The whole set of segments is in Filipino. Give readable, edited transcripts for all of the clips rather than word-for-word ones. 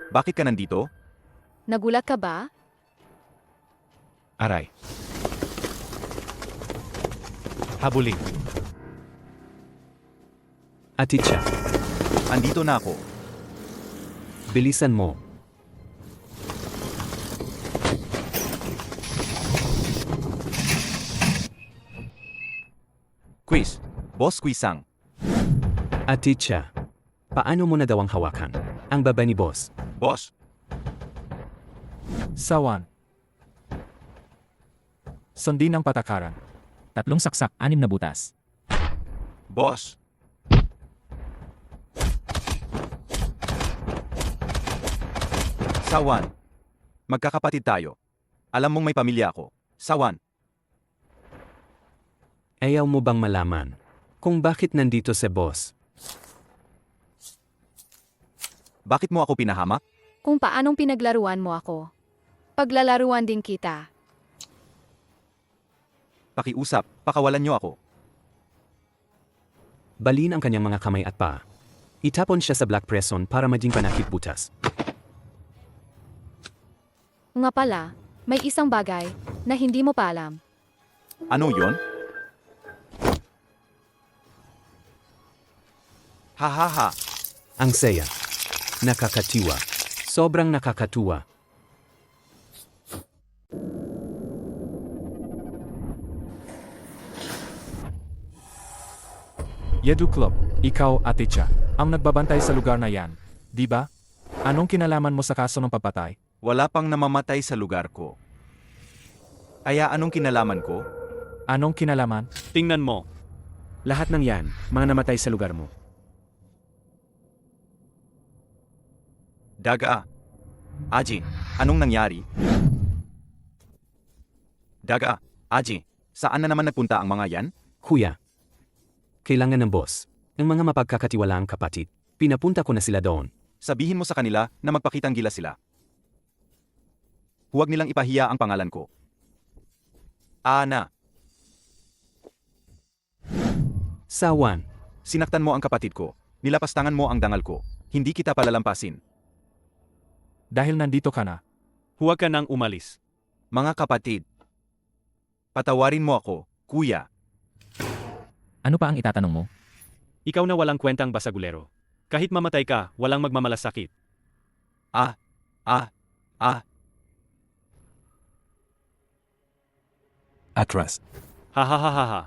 Bakit ka nandito? Nagulat ka ba? Aray. Habulin. Aticha, Andito na ako. bilisan mo. Quiz. Boss Quizang. Aticha, paano mo na daw ang hawakan? Ang baba ni boss. Boss. Sawan. Sundin ang patakaran. 3 saksak, 6 na butas. Boss. Sawan. Magkakapatid tayo. Alam mong may pamilya ako. Sawan. Ayaw mo bang malaman kung bakit nandito si boss? Bakit mo ako pinahamak? Kung paanong pinaglaruan mo ako. Paglalaruan din kita. Pakiusap, pakawalan niyo ako. Balin ang kanyang mga kamay at paa. Itapon siya sa black prison para maging panakip butas. Nga pala, may isang bagay na hindi mo pa alam. Ano yon? Hahaha. Ang saya. Nakakatiwa. Sobrang nakakatuwa. Yedu Club, ikaw, Aticha, ang nagbabantay sa lugar na yan, di ba? Anong kinalaman mo sa kaso ng papatay? Wala pang namamatay sa lugar ko. Kaya anong kinalaman ko? Anong kinalaman? Tingnan mo. Lahat ng yan, mga namatay sa lugar mo. Daga. Aji, anong nangyari? Daga. Aji, saan na naman nagpunta ang mga yan? Kuya. Kailangan ng boss. Ang mga mapagkakatiwalaang kapatid. Pinapunta ko na sila doon. Sabihin mo sa kanila na magpakitang gila sila. Huwag nilang ipahiya ang pangalan ko. Ana, Sawan. sinaktan mo ang kapatid ko. Nilapastangan mo ang dangal ko. Hindi kita palalampasin. Dahil nandito ka na. Huwag ka nang umalis. Mga kapatid, patawarin mo ako, kuya. Ano pa ang itatanong mo? Ikaw na walang kwentang basagulero. Kahit mamatay ka, walang magmamalasakit. Ah, ah, ah. Atras. Ha ha ha ha ha.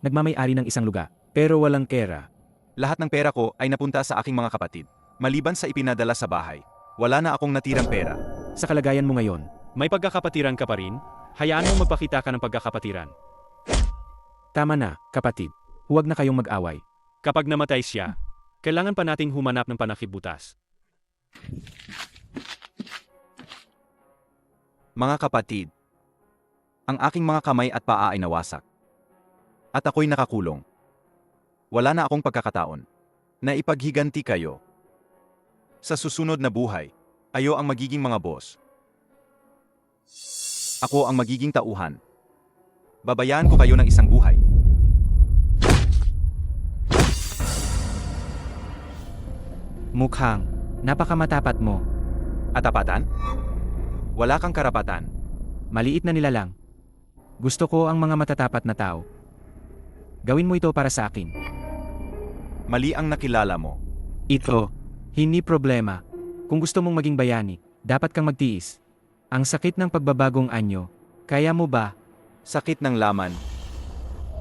Nagmamay-ari ng isang lugar. Pero walang kera. Lahat ng pera ko ay napunta sa aking mga kapatid. Maliban sa ipinadala sa bahay, wala na akong natirang pera. Sa kalagayan mo ngayon, may pagkakapatiran ka pa rin? Hayaan mong magpakita ka ng pagkakapatiran. Tama na, kapatid. Huwag na kayong mag-away. Kapag namatay siya, kailangan pa nating humanap ng panakibutas. Mga kapatid, ang aking mga kamay at paa ay nawasak. At ako'y nakakulong. Wala na akong pagkakataon na ipaghiganti kayo. Sa susunod na buhay, ayo ang magiging mga boss. Ako ang magiging tauhan. Babayaan ko kayo ng isang buhay. Mukhang, napakamatapat mo. Atapatan? Wala kang karapatan. Maliit na nila lang. Gusto ko ang mga matatapat na tao. Gawin mo ito para sa akin. Mali ang nakilala mo. Ito, hindi problema. Kung gusto mong maging bayani, dapat kang magtiis. Ang sakit ng pagbabagong anyo, kaya mo ba? Sakit ng laman.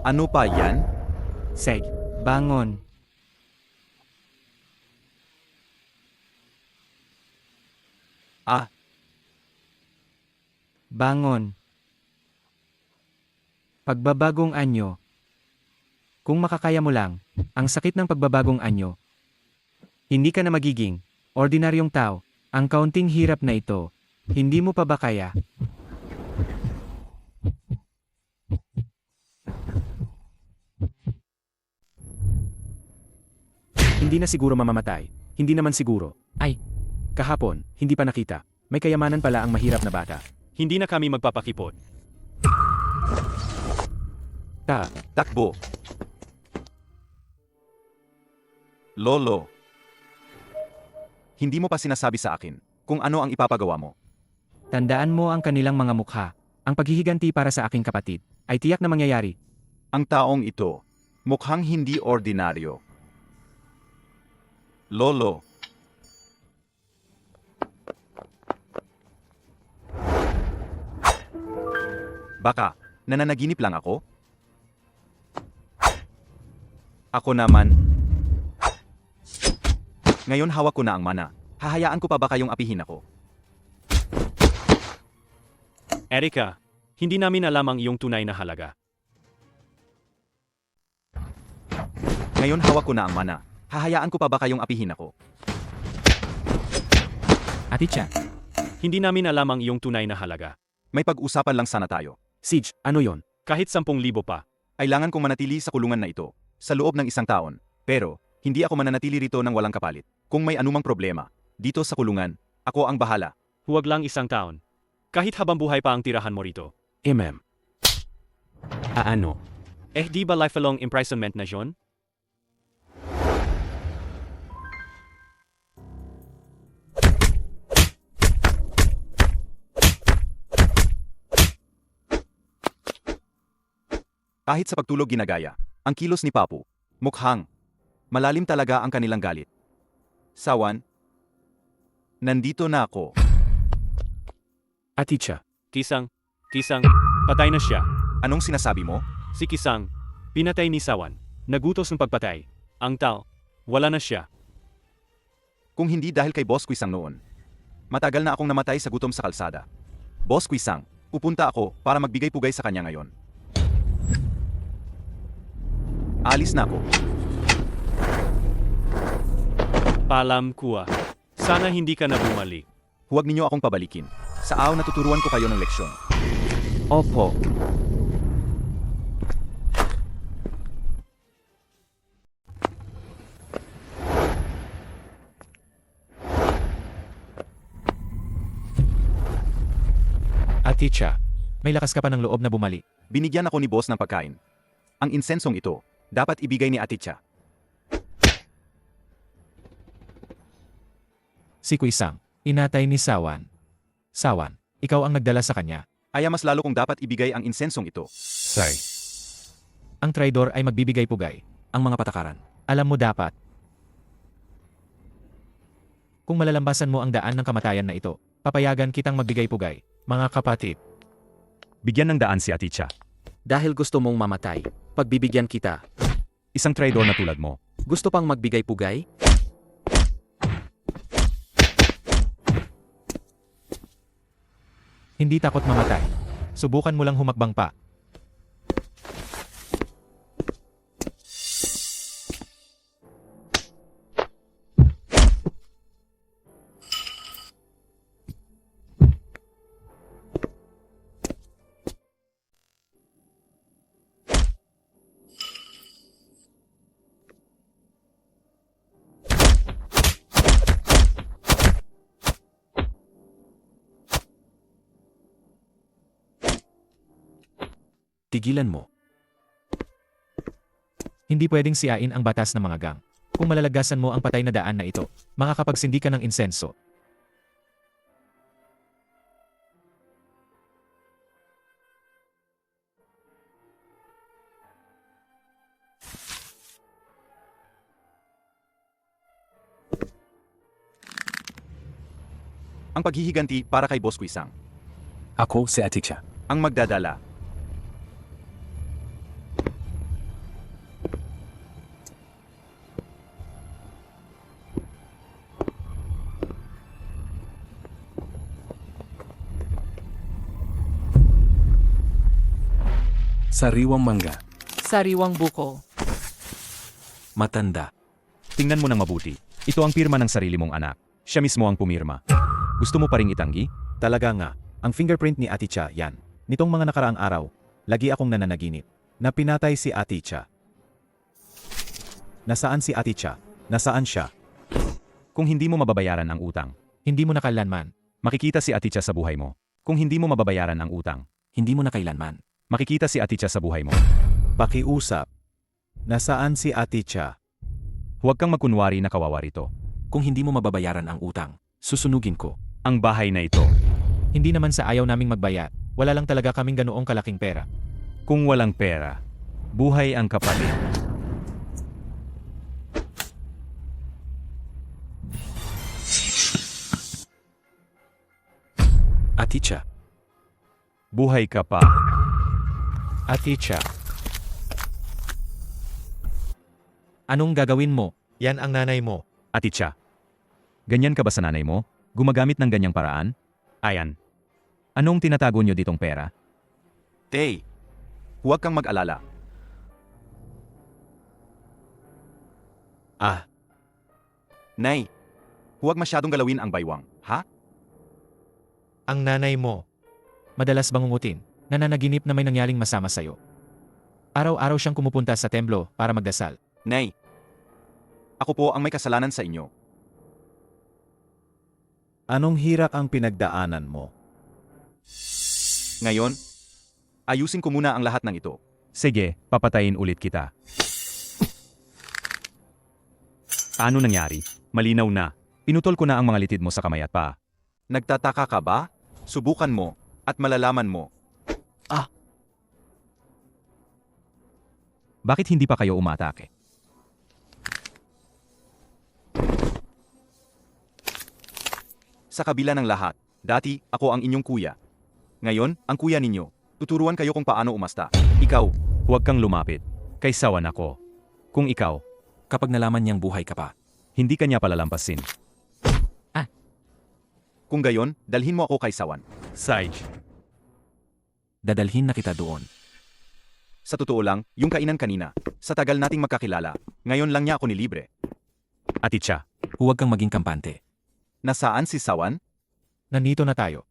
Ano pa yan? Seg, bangon. Ah, Bangon. Pagbabagong anyo. Kung makakaya mo lang, ang sakit ng pagbabagong anyo. Hindi ka na magiging ordinaryong tao. Ang kaunting hirap na ito, hindi mo pa ba kaya? Hindi na siguro mamamatay. Hindi naman siguro. Ay, kahapon, hindi pa nakita. May kayamanan pala ang mahirap na bata. Hindi na kami magpapakipot. takbo. Lolo, hindi mo pa sinasabi sa akin kung ano ang ipapagawa mo. Tandaan mo ang kanilang mga mukha. Ang paghihiganti para sa aking kapatid ay tiyak na mangyayari. Ang taong ito, mukhang hindi ordinaryo. Lolo, baka nananaginip lang ako? Ako naman. Ngayon hawak ko na ang mana. Hahayaan ko pa ba kayong apihin ako? Erika, hindi namin alam ang iyong tunay na halaga. Ngayon hawak ko na ang mana. Hahayaan ko pa ba kayong apihin ako? Aticha, Hindi namin alam ang iyong tunay na halaga. May pag-usapan lang sana tayo. Siege, ano yon? Kahit 10,000 pa. Kailangan kong manatili sa kulungan na ito sa loob ng 1 taon. Pero, hindi ako mananatili rito ng walang kapalit. Kung may anumang problema, dito sa kulungan, ako ang bahala. Huwag lang 1 taon. Kahit habang buhay pa ang tirahan mo rito. Ano? Di ba lifelong imprisonment na yun? Kahit sa pagtulog ginagaya, ang kilos ni Papu, mukhang, malalim talaga ang kanilang galit. Sawan, nandito na ako. Aticha, Kisang, patay na siya. Anong sinasabi mo? Si Kisang, pinatay ni Sawan. Nagutos ng pagpatay. Ang Tal, wala na siya. Kung hindi dahil kay Boss Quisang noon. Matagal na akong namatay sa gutom sa kalsada. Boss Quisang, pupunta ako para magbigay pugay sa kanya ngayon. Alis na ako. Palam kuwa. Sana hindi ka na bumalik. Huwag ninyo akong pabalikin. Sa aw natuturuan ko kayo ng leksyon. Opo. Aticha, may lakas ka pa ng loob na bumalik. Binigyan ako ni boss ng pagkain. Ang insensong ito, dapat ibigay ni Aticha. Si Kuisang, inatay ni Sawan. Sawan, ikaw ang nagdala sa kanya. Kaya mas lalo kong dapat ibigay ang insensong ito. Say. Ang traidor ay magbibigay pugay. Ang mga patakaran. Alam mo dapat. Kung malalambasan mo ang daan ng kamatayan na ito, papayagan kitang magbigay pugay. Mga kapatid. Bigyan ng daan si Aticha. Dahil gusto mong mamatay, pagbibigyan kita. Isang traidor na tulad mo. Gusto pang magbigay pugay? Hindi takot mamatay. Subukan mo lang humakbang pa. Tigilan mo. Hindi pwedeng siyain ang batas ng mga gang. Kung malalagasan mo ang patay na daan na ito, makakapagsindi ka ng insenso. Ang paghihiganti para kay Boss Quisang. Ako si Aticha. Ang magdadala. Sariwang mangga. Sariwang buko. Matanda. Tingnan mo nang mabuti. Ito ang pirma ng sarili mong anak. Siya mismo ang pumirma. Gusto mo pa ring itanggi? Talaga nga. Ang fingerprint ni Aticha, yan. Nitong mga nakaraang araw, lagi akong nananaginip na pinatay si Aticha. Nasaan si Aticha? Nasaan siya? Kung hindi mo mababayaran ang utang, Hindi mo na kailanman. makikita si Aticha sa buhay mo. Kung hindi mo mababayaran ang utang, Hindi mo na kailanman. makikita si Aticha sa buhay mo. Pakiusap. Nasaan si Aticha? Huwag kang magkunwari na kawawa rito. Kung hindi mo mababayaran ang utang, susunugin ko. Ang bahay na ito, Hindi naman sa ayaw naming magbayad. Wala lang talaga kaming ganoong kalaking pera. kung walang pera, buhay ang kapatid. Aticha. Buhay ka pa. Aticha. Anong gagawin mo? Yan ang nanay mo. Aticha. Ganyan ka ba sa nanay mo? Gumagamit ng ganyang paraan? Ayan. Anong tinatago nyo ditong pera? Tay, huwag kang mag-alala. Nay, huwag masyadong galawin ang baywang, ha? Ang nanay mo. Madalas bangungutin, nananaginip na may nangyaring masama sa'yo. Araw-araw siyang kumupunta sa templo para magdasal. Nay, ako po ang may kasalanan sa inyo. Anong hirap ang pinagdaanan mo? Ngayon, ayusin ko muna ang lahat ng ito. Sige, papatayin ulit kita. Ano nangyari? Malinaw na. Pinutol ko na ang mga litid mo sa kamay at paa. Nagtataka ka ba? Subukan mo at malalaman mo. Bakit hindi pa kayo umatake? Sa kabila ng lahat, dati ako ang inyong kuya. Ngayon, ang kuya ninyo. Tuturuan kayo kung paano umasta. Ikaw, huwag kang lumapit. Kay sawan ako. Kung ikaw, Kapag nalaman niyang buhay ka pa, hindi ka niya palalampasin. Ah. Kung gayon, dalhin mo ako kay sawan. Sage. dadalhin na kita doon. Sa totoo lang, yung kainan kanina, sa tagal nating magkakilala, ngayon lang niya ako nilibre. Aticha, Huwag kang maging kampante. nasaan si Sawan? Nandito na tayo.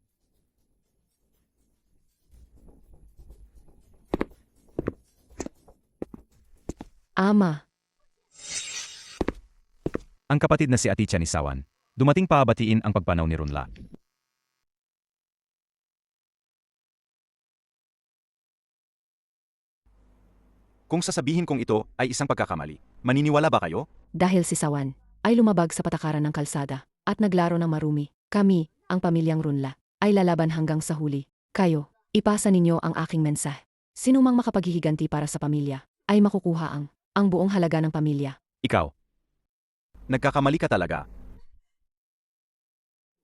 Ama, Ang kapatid na si Aticha ni Sawan. Dumating pa batiin ang pagpanaw ni Runla. Kung sasabihin kong ito ay isang pagkakamali, maniniwala ba kayo? dahil si Sawan ay lumabag sa patakaran ng kalsada at naglaro ng marumi, kami, ang pamilyang Runla, ay lalaban hanggang sa huli. Kayo, ipasa ninyo ang aking mensahe. Sinumang makapaghihiganti para sa pamilya ay makukuha ang buong halaga ng pamilya. Ikaw. Nagkakamali ka talaga.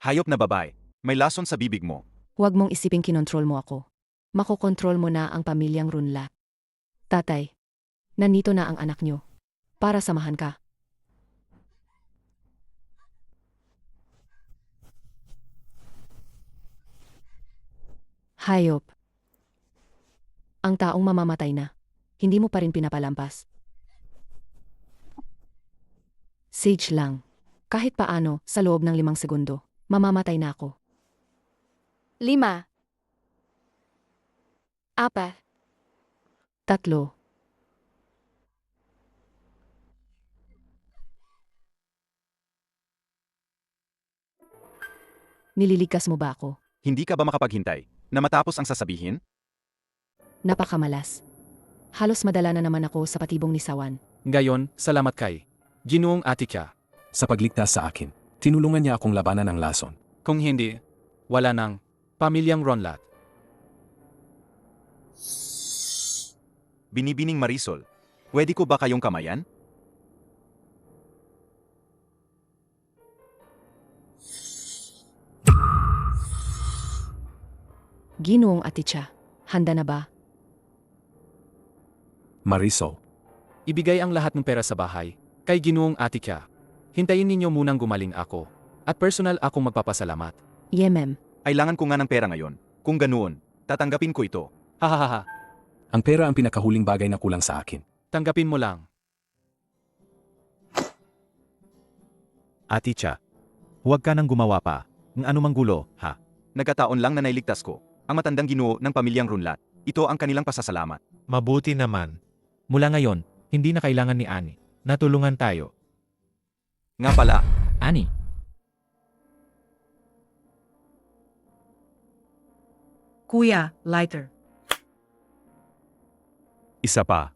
Hayop na babae, may lason sa bibig mo. Huwag mong isiping kinontrol mo ako. Makokontrol mo na ang pamilyang Runla. Tatay, nandito na ang anak nyo. Para samahan ka. Hayop. Ang taong mamamatay na, hindi mo pa rin pinapalampas. Sage lang. Kahit paano, sa loob ng 5 segundo, mamamatay na ako. 5. 4. 3. Nililigtas mo ba ako? Hindi ka ba makapaghintay na matapos ang sasabihin? Napakamalas. Halos madala na naman ako sa patibong ni Sawan. Ngayon, salamat kay Ginoong Aticha. Sa pagligtas sa akin, tinulungan niya akong labanan ng lason. Kung hindi, wala nang pamilyang Ronlat. Binibining Marisol, pwede ko ba kayong kamayan? Ginoong Aticha, handa na ba? Marisol, Ibigay ang lahat ng pera sa bahay kay Ginoong Aticha. Hintayin ninyo munang gumaling ako at personal akong magpapasalamat. Yemem. Kailangan ko nga ng pera ngayon. Kung ganoon, tatanggapin ko ito. Hahaha, ang pera ang pinakahuling bagay na kulang sa akin. tanggapin mo lang. Aticha, huwag ka nang gumawa pa ng anumang gulo, ha? Nagkataon lang na nailigtas ko ang matandang Ginoo ng pamilyang Runlat. Ito ang kanilang pasasalamat. Mabuti naman. Mula ngayon, hindi na kailangan ni Ani. Natulungan tayo. Nga pala, Ani, Kuya, lighter. isa pa.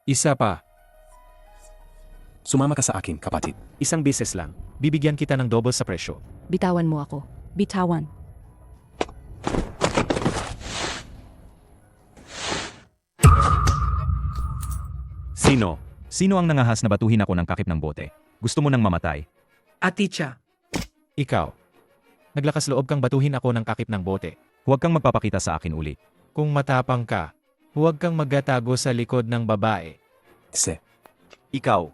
Isa pa. Sumama ka sa akin, kapatid. Isang beses lang. Bibigyan kita ng double sa presyo. Bitawan mo ako. Bitawan. Sino? Sino ang nangahas na batuhin ako ng takip ng bote? Gusto mo nang mamatay? Aticha. Ikaw. Naglakas loob kang batuhin ako ng takip ng bote. Huwag kang magpapakita sa akin ulit. Kung matapang ka, huwag kang magatago sa likod ng babae. Se. Ikaw.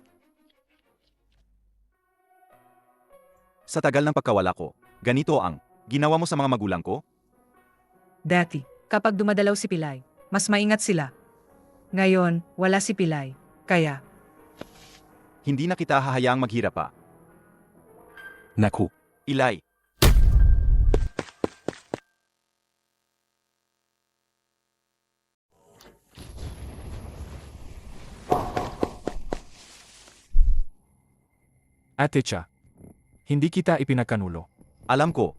Sa tagal ng pagkawala ko, ganito ang ginawa mo sa mga magulang ko? Dati, kapag dumadalaw si Pilay, mas maingat sila. Ngayon, wala si Pilay. Kaya, Hindi na kita hahayaang maghirap pa. Naku. Ilay. Ate Cha, hindi kita ipinagkanulo. Alam ko.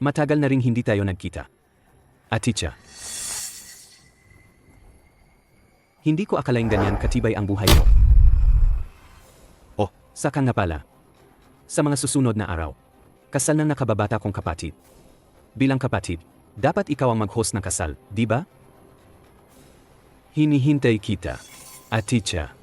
Matagal na ring hindi tayo nagkita. Aticha. Hindi ko akalaing ganyan katibay ang buhay mo. Oh, saka nga pala. Sa mga susunod na araw, kasal ng nakababata kong kapatid. Bilang kapatid, dapat ikaw ang mag-host ng kasal, di ba? Hinihintay kita, Aticha.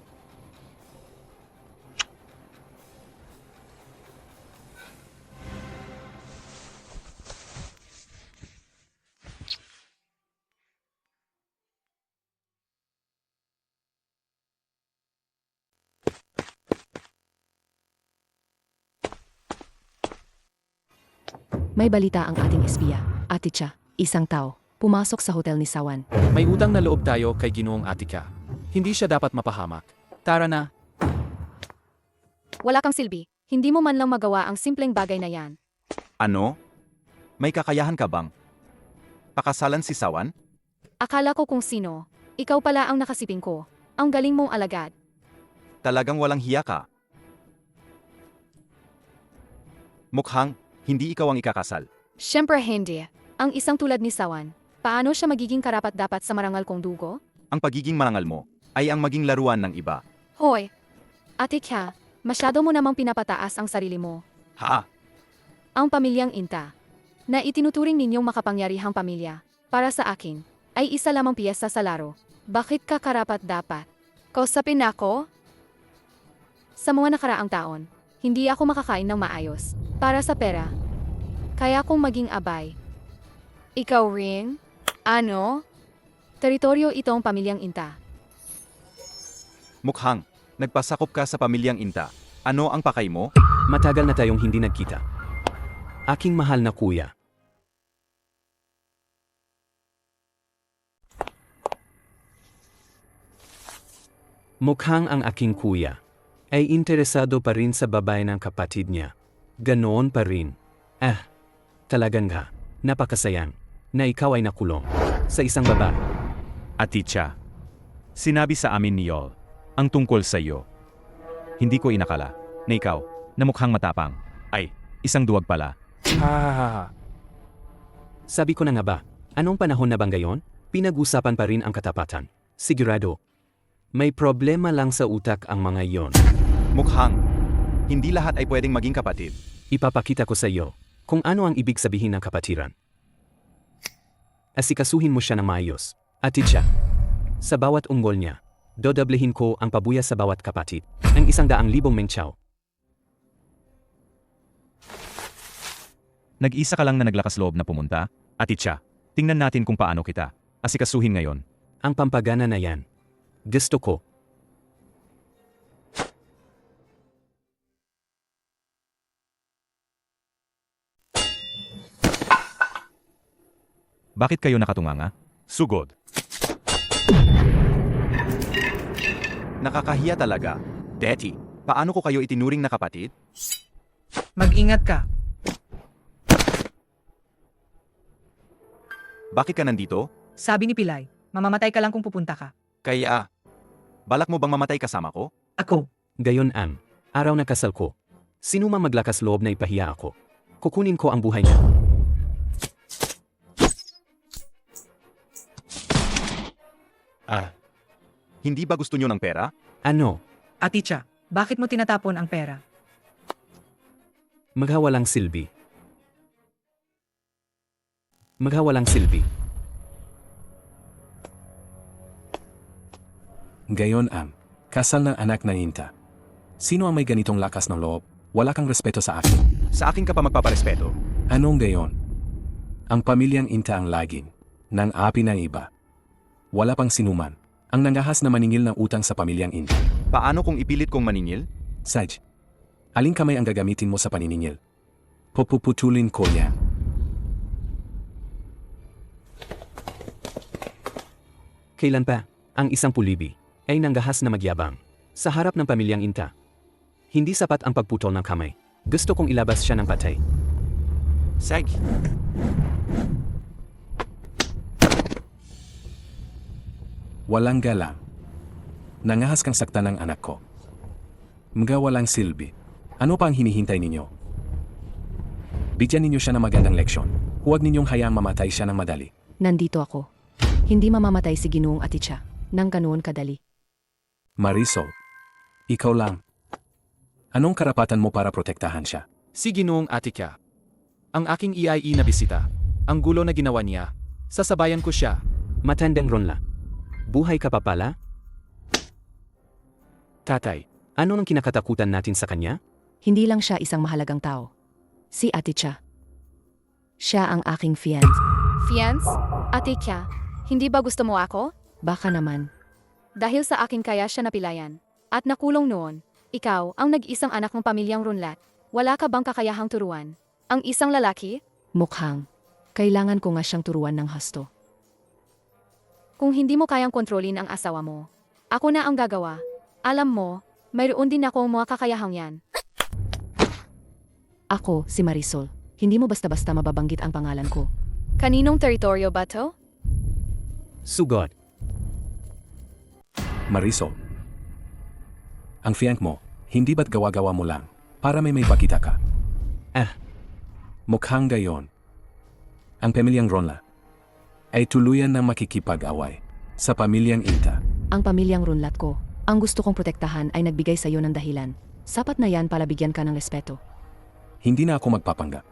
May balita ang ating espiya, Aticha, isang tao, pumasok sa hotel ni Sawan. May utang na loob tayo kay Ginoong Atika. Hindi siya dapat mapahamak. Tara na. Wala kang silbi. Hindi mo man lang magawa ang simpleng bagay na yan. Ano? May kakayahan ka bang? Pakasalan si Sawan? Akala ko kung sino. Ikaw pala ang nakasiping ko. Ang galing mong alagad. Talagang walang hiya ka. Mukhang, hindi ikaw ang ikakasal. Siyempre hindi. Ang isang tulad ni Sawan, paano siya magiging karapat-dapat sa marangal kong dugo? Ang pagiging marangal mo ay ang maging laruan ng iba. Hoy! Atikha, masyado mo namang pinapataas ang sarili mo. Ha? Ang pamilyang Inta, na itinuturing ninyong makapangyarihang pamilya, para sa akin, ay isa lamang piyesa sa laro. Bakit ka karapat-dapat? Kausapin ako? Sa mga nakaraang taon, hindi ako makakain ng maayos. Para sa pera. Kaya kong maging abay. Ikaw rin? Ano? Teritoryo itong pamilyang Inta. Mukhang, nagpasakop ka sa pamilyang Inta. Ano ang pakay mo? Matagal na tayong hindi nagkita. Aking mahal na kuya. Mukhang ang aking kuya ay interesado pa rin sa babae ng kapatid niya. Ganoon pa rin. Talagang nga, napakasayang na ikaw ay nakulong sa isang babae. Aticha, sinabi sa amin ni Yol ang tungkol sa iyo. Hindi ko inakala na ikaw, na mukhang matapang, ay isang duwag pala. Ha. Sabi ko na nga ba, anong panahon na bang gayon? Pinag-usapan pa rin ang katapatan. Sigurado. May problema lang sa utak ang mga iyon. Mukhang, hindi lahat ay pwedeng maging kapatid. Ipapakita ko sa iyo kung ano ang ibig sabihin ng kapatiran. Asikasuhin mo siya ng maayos. Aticha, sa bawat unggol niya, dodoblehin ko ang pabuya sa bawat kapatid. Ang 100,000 mengchow. Nag-isa ka lang na naglakas loob na pumunta? Aticha, tingnan natin kung paano kita asikasuhin ngayon. Ang pampagana na yan. Gusto ko. Bakit kayo nakatunganga? Sugod. Nakakahiya talaga. Deti, paano ko kayo itinuring na kapatid? Mag-ingat ka. Bakit ka nandito? Sabi ni Pilay, mamamatay ka lang kung pupunta ka. Kaya, balak mo bang mamatay kasama ko? Ako. Gayon ang araw na kasal ko. Sino mang maglakas loob na ipahiya ako, kukunin ko ang buhay niya. Hindi ba gusto nyo ng pera? Ano? Aticha, bakit mo tinatapon ang pera? Maghawalang silbi. Maghawalang silbi. Gayon ang kasal ng anak na Inta. Sino ang may ganitong lakas ng loob? Wala kang respeto sa akin. Sa akin ka pa magpaparespeto. Anong gayon? Ang pamilyang Inta ang laging ng api ng iba. Wala pang sinuman ang nangahas na maningil ng utang sa pamilyang Inta. Paano kung ipilit kong maningil? Saj, aling kamay ang gagamitin mo sa paniningil? Pupuputulin ko yan. Kailan pa, ang isang pulibi ay nanggahas na magyabang sa harap ng pamilyang Inta. Hindi sapat ang pagputol ng kamay. Gusto kong ilabas siya ng patay. Sag. Walang galang. Nangahas kang sakta ng anak ko. Mga walang silbi. Ano pa ang hinihintay ninyo? Bigyan ninyo siya ng magandang leksyon. Huwag ninyong hayaang mamatay siya ng madali. Nandito ako. Hindi mamamatay si Ginoong Aticha nang ganoon kadali. Marisol, ikaw lang. Anong karapatan mo para protektahan siya? Si Ginoong Atika. Ang aking EIE na bisita. Ang gulo na ginawa niya. Sasabayan ko siya. Matandang Ronla. Buhay ka pa pala? Tatay. Ano nang kinakatakutan natin sa kanya? Hindi lang siya isang mahalagang tao. Si Aticha. Siya ang aking fiance. Fiance? Aticha, hindi ba gusto mo ako? Baka naman. Dahil sa akin kaya siya napilayan. At nakulong noon. Ikaw, ang nag-isang anak ng pamilyang Runlat. Wala ka bang kakayahang turuan? Ang isang lalaki? Mukhang. Kailangan ko nga siyang turuan ng hasto. Kung hindi mo kayang kontrolin ang asawa mo, ako na ang gagawa. Alam mo, mayroon din ako mga kakayahang yan. Ako, si Marisol. Hindi mo basta-basta mababanggit ang pangalan ko. Kaninong teritoryo ba to? Sugod. Marisol. Ang fiank mo, hindi ba't gawa-gawa mo lang para may pakita ka? Mukhang gayon. Ang pamilyang Ronla ay tuluyan na makikipag-away sa pamilyang Inta. Ang pamilyang Runlat ko, ang gusto kong protektahan ay nagbigay sa iyo ng dahilan. Sapat na yan para bigyan ka ng respeto. Hindi na ako magpapanggap.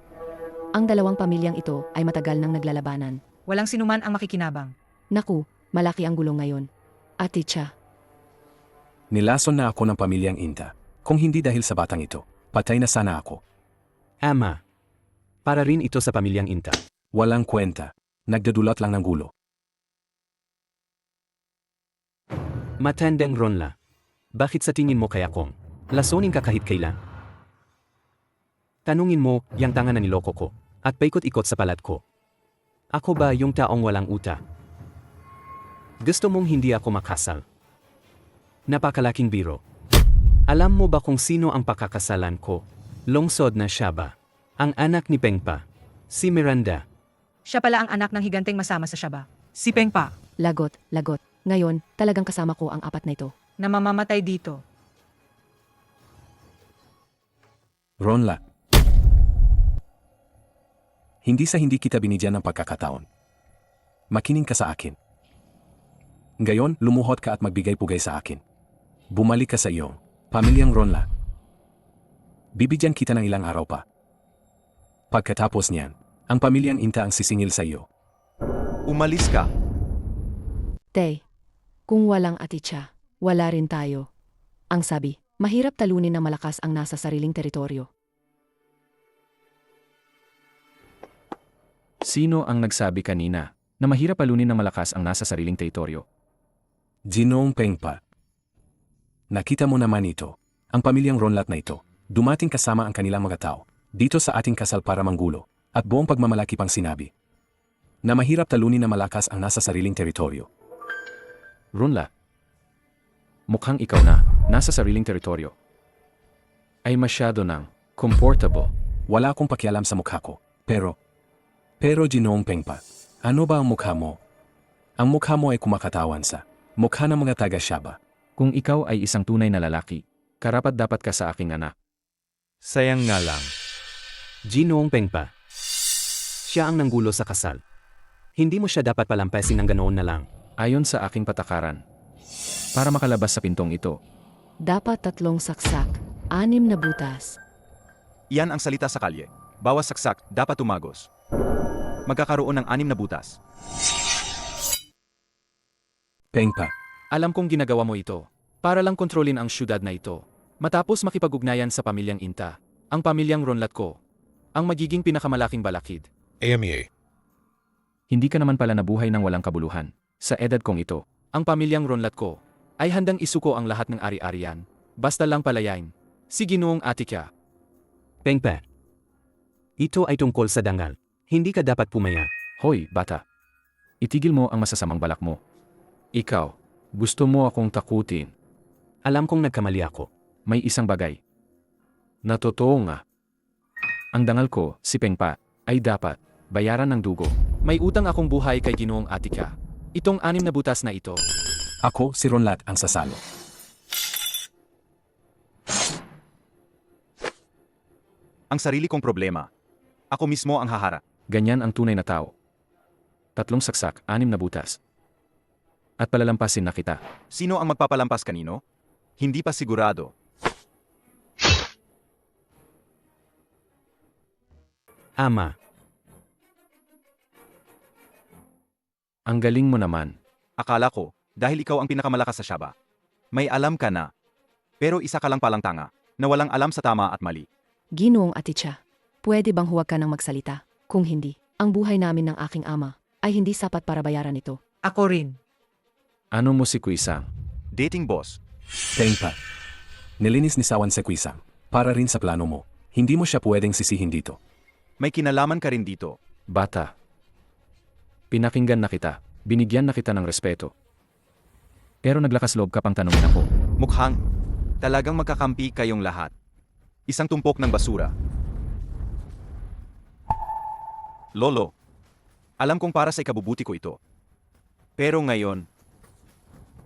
Ang dalawang pamilyang ito ay matagal nang naglalabanan. Walang sinuman ang makikinabang. Naku, malaki ang gulong ngayon. Aticha, Nilason na ako ng pamilyang Inta. Kung hindi dahil sa batang ito, patay na sana ako. Ama. Para rin ito sa pamilyang Inta. Walang kwenta. Nagdadulot lang ng gulo. Matandang Ronla. Bakit sa tingin mo kaya kong lasonin ka kahit kailan? Tanungin mo, yang tanga na niloko ko, at paikot-ikot sa palat ko. Ako ba yung taong walang uta? Gusto mong hindi ako makasal? Napakalaking biro. Alam mo ba kung sino ang pakakasalan ko? Lungsod na siya ba? Ang anak ni Pengpa. Si Miranda. Siya pala ang anak ng higanteng masama sa Shaba. Si Pengpa, lagot, lagot. Ngayon, talagang kasama ko ang apat na ito. na mamamatay dito. Ronla. Hindi sa hindi kita binigyan ng pagkakataon. Makinig ka sa akin. Ngayon, lumuhod ka at magbigay pugay sa akin. Bumalik ka sa iyong pamilyang Ronla. Bibigyan kita ng ilang araw pa. Pagkatapos niyan, ang pamilyang Inta ang sisingil sa iyo. Umalis ka. Tay, kung walang Aticha, wala rin tayo. Ang sabi, mahirap talunin ng malakas ang nasa sariling teritoryo. Sino ang nagsabi kanina na mahirap palunin ng malakas ang nasa sariling teritoryo? Ginoong Pengpa. Nakita mo naman ito, ang pamilyang Ronlat na ito, dumating kasama ang kanilang mga tao, dito sa ating kasal para manggulo, at buong pagmamalaki pang sinabi, na mahirap talunin ng malakas ang nasa sariling teritoryo. Runla. Mukhang ikaw na, nasa sariling teritoryo. Ay masyado nang comfortable. Wala akong pakialam sa mukha ko, pero Ginoong Pengpa, ano ba ang mukha mo? Ang mukha mo ay kumakatawan sa mukha ng mga taga-Shaba. Kung ikaw ay isang tunay na lalaki, karapat-dapat ka sa aking anak. Sayang nga lang. Ginoong Pengpa. Siya ang nanggulo sa kasal. Hindi mo siya dapat palampasin ng ganoon na lang. Ayon sa aking patakaran. Para makalabas sa pintong ito, Dapat 3 saksak, 6 na butas. Iyan ang salita sa kalye. Bawas saksak, dapat tumagos. Magkakaroon ng 6 na butas. Pengpa. alam kong ginagawa mo ito. Para lang kontrolin ang syudad na ito. Matapos makipag-ugnayan sa pamilyang Inta, ang pamilyang Ronlat ko, ang magiging pinakamalaking balakid. AMEA. Hindi ka naman pala nabuhay ng walang kabuluhan. Sa edad kong ito, ang pamilyang Ronlat ko ay handang isuko ang lahat ng ari-arian. Basta lang palayain. Si Ginoong Atika. Pengpa. Ito ay tungkol sa dangal. Hindi ka dapat pumaya. Hoy, bata. Itigil mo ang masasamang balak mo. Ikaw, gusto mo akong takutin. Alam kong nagkamali ako. May isang bagay. Na totoo nga. Ang dangal ko, si Pengpa, ay dapat bayaran ng dugo. May utang akong buhay kay Ginoong Atika. Itong 6 na butas na ito. Ako, si Ronlat, ang sasalo. Ang sarili kong problema. Ako mismo ang haharap. Ganyan ang tunay na tao. 3 saksak, 6 na butas. At palalampasin na kita. Sino ang magpapalampas kanino? Hindi pa sigurado. Ama. Ang galing mo naman. Akala ko, dahil ikaw ang pinakamalakas sa Shaba. May alam ka na. Pero isa ka lang palang tanga, na walang alam sa tama at mali. Ginoong Aticha, pwede bang huwag ka nang magsalita? Kung hindi, ang buhay namin ng aking ama ay hindi sapat para bayaran ito. Ako rin. Ano mo si Kuisang? Dating boss. Pengpa. Nilinis ni Sawan si Kuisang. Para rin sa plano mo. Hindi mo siya pwedeng sisihin dito. May kinalaman ka rin dito. Bata. Pinakinggan na kita. Binigyan na kita ng respeto. Pero naglakas loob ka pang tanungin ako. Mukhang, talagang magkakampi kayong lahat. Isang tumpok ng basura. Lolo, alam kong para sa ikabubuti ko ito. Pero ngayon,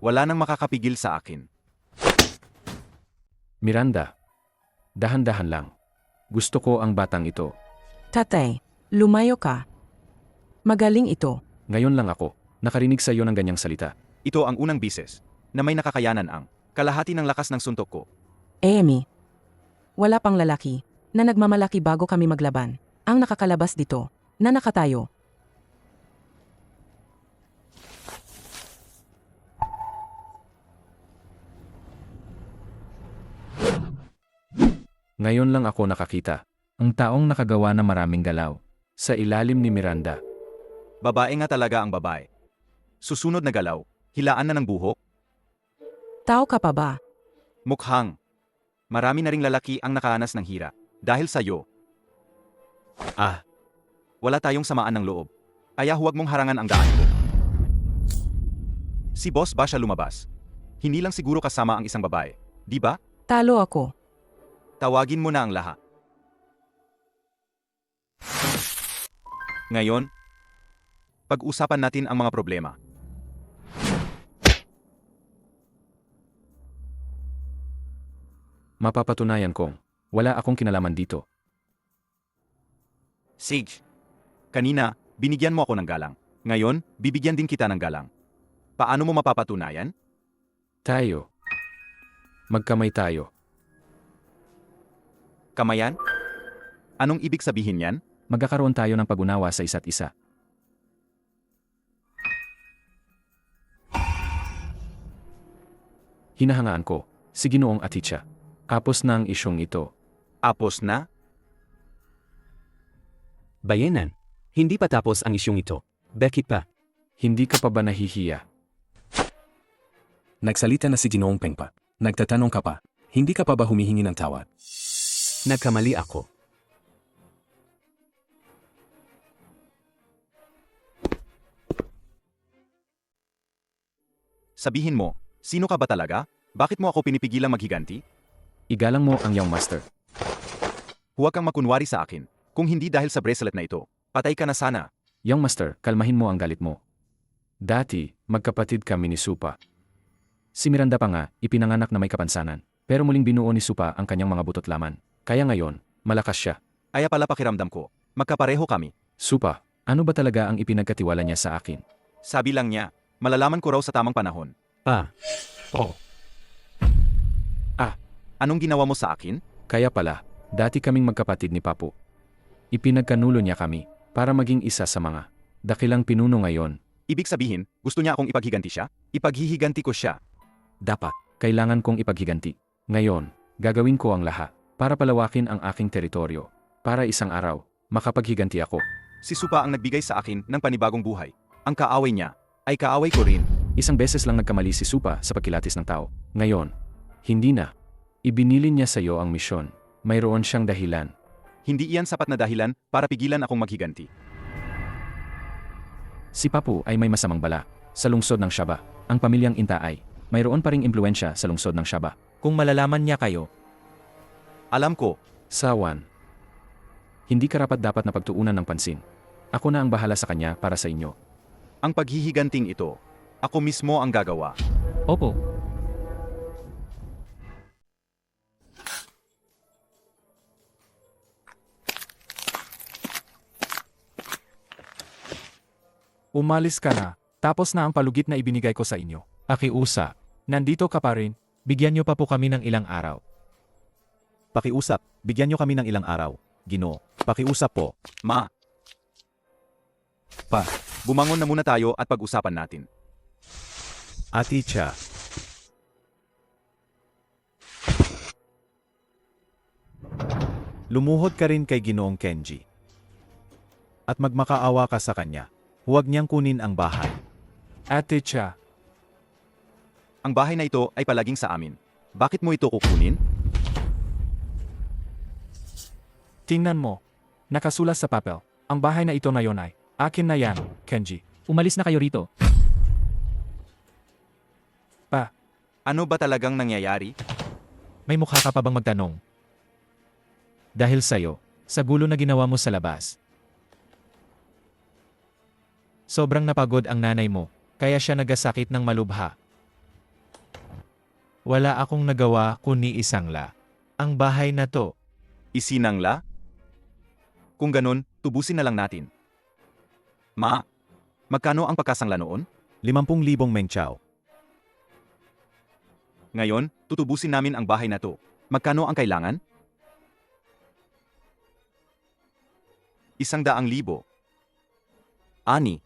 wala nang makakapigil sa akin. Miranda, dahan-dahan lang. Gusto ko ang batang ito. Tatay, lumayo ka. Magaling ito. Ngayon lang ako, nakarinig sa iyo ng ganyang salita. Ito ang unang bises na may nakakayanan ang kalahati ng lakas ng suntok ko. Amy, wala pang lalaki na nagmamalaki bago kami maglaban. Ang nakakalabas dito, na nakatayo. Ngayon lang ako nakakita. Ang taong nakagawa ng maraming galaw. Sa ilalim ni Miranda. Babae nga talaga ang babae. Susunod na galaw, hilaan na ng buhok. Tao ka pa ba? Mukhang. Marami na ring lalaki ang nakaanas ng hira. Dahil sa'yo. Wala tayong samaan ng loob. Kaya huwag mong harangan ang daan ko. Si boss ba siya lumabas? Hindi lang siguro kasama ang isang babae. Di ba? Talo ako. Tawagin mo na ang lahat. Ngayon, pag-usapan natin ang mga problema. Mapapatunayan kong wala akong kinalaman dito. Sage, kanina, binigyan mo ako ng galang. Ngayon, bibigyan din kita ng galang. Paano mo mapapatunayan? Tayo. Magkamay tayo. Kamayan? Anong ibig sabihin yan? Magkakaroon tayo ng pag-unawa sa isa't isa. Hinahangaan ko, si Ginoong Aticha. Apos na ang isyong ito. Apos na? Bayenan, hindi pa tapos ang isyong ito. Bakit pa? Hindi ka pa ba nahihiya? Nagsalita na si Ginoong Pengpa. Nagtatanong ka pa. Hindi ka pa ba humihingi ng tawad? Nagkamali ako. Sabihin mo, sino ka ba talaga? Bakit mo ako pinipigilang maghiganti? Igalang mo ang iyong master. Huwag kang makunwari sa akin. Kung hindi dahil sa bracelet na ito, patay ka na sana. Young master, kalmahin mo ang galit mo. Dati, magkapatid kami ni Supa. Si Miranda pa nga, ipinanganak na may kapansanan. Pero muling binuo ni Supa ang kanyang mga butot laman. Kaya ngayon, malakas siya. Ay pala pakiramdam ko. Magkapareho kami. Supa, ano ba talaga ang ipinagkatiwala niya sa akin? Sabi lang niya, malalaman ko raw sa tamang panahon. Pa, Oh, Anong ginawa mo sa akin? kaya pala, dati kaming magkapatid ni Papu. Ipinagkanulo niya kami para maging isa sa mga dakilang pinuno ngayon. Ibig sabihin, gusto niya akong ipaghiganti siya? Ipaghihiganti ko siya. Dapat, kailangan kong ipaghiganti. Ngayon, gagawin ko ang lahat para palawakin ang aking teritoryo. Para isang araw, makapaghiganti ako. Si Supa ang nagbigay sa akin ng panibagong buhay. Ang kaaway niya ay kaaway ko rin. Isang beses lang nagkamali si Supa sa pagkilatis ng tao. Ngayon, hindi na. Ibinilin niya sa iyo ang misyon. Mayroon siyang dahilan. Hindi iyan sapat na dahilan para pigilan akong maghiganti. Si Papu ay may masamang bala. Sa lungsod ng Shaba, ang pamilyang Inta ay mayroon pa ring impluensya sa lungsod ng Shaba. Kung malalaman niya kayo, Alam ko, Sawan, hindi karapat dapat na pagtuunan ng pansin. Ako na ang bahala sa kanya para sa inyo. ang paghihiganting ito, ako mismo ang gagawa. opo, Umalis ka na, tapos na ang palugit na ibinigay ko sa inyo. pakiusap. Nandito ka pa rin, bigyan niyo pa po kami ng ilang araw. Pakiusap, bigyan nyo kami ng ilang araw. Ginoo, pakiusap po. Ma. Pa, bumangon na muna tayo at pag-usapan natin. Ati Cha, lumuhod ka rin kay Ginoong Kenji. At magmakaawa ka sa kanya. Huwag niyang kunin ang bahay. Ate Cha, Ang bahay na ito ay palaging sa amin. Bakit mo ito kukunin? tingnan mo. Nakasulat sa papel. Ang bahay na ito ngayon ay, akin na yan, Kenji. Umalis na kayo rito. Ano ba talagang nangyayari? May mukha ka pa bang magtanong? Dahil sa'yo, sa gulo na ginawa mo sa labas. Sobrang napagod ang nanay mo, kaya siya nagasakit ng malubha. Wala akong nagawa kundi isangla. Ang bahay na to, Isinangla? Kung ganun, tubusin na lang natin. Ma, magkano ang pagkasangla noon? 50,000 Mengchao. Ngayon, tutubusin namin ang bahay na to. Magkano ang kailangan? 100,000. Ani,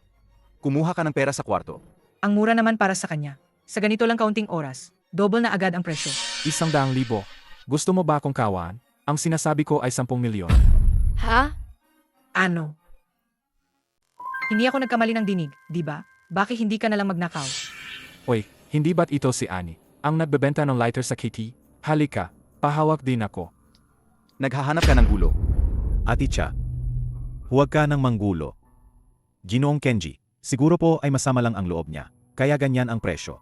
kumuha ka ng pera sa kwarto. Ang mura naman para sa kanya. Sa ganito lang kaunting oras, double na agad ang presyo. 100,000. Gusto mo ba akong kawan? Ang sinasabi ko ay 10 milyon. Ha? Ano? Hindi ako nagkamali ng dinig, di ba? Bakit hindi ka nalang magnakaw? Oy, hindi ba't ito si Ani? Ang nagbebenta ng lighter sa Kitty? Halika, pahawak din ako. Naghahanap ka ng gulo. Ati Cha, huwag ka nang manggulo. Ginoong Kenji, siguro po ay masama lang ang loob niya, kaya ganyan ang presyo.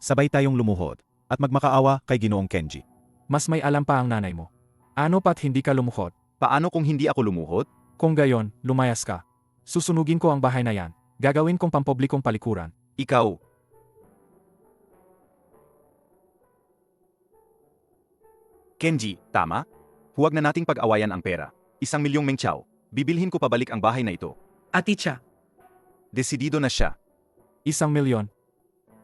Sabay tayong lumuhod, at magmakaawa kay Ginoong Kenji. Mas may alam pa ang nanay mo. Ano pat hindi ka lumuhod? Paano kung hindi ako lumuhod? Kung gayon, lumayas ka. Susunugin ko ang bahay na yan. Gagawin kong pampublikong palikuran. Ikaw. Kenji, tama? Huwag na nating pag-awayan ang pera. 1,000,000 Mengchao. Bibilhin ko pabalik ang bahay na ito. Aticha, Desidido na siya. 1 milyon.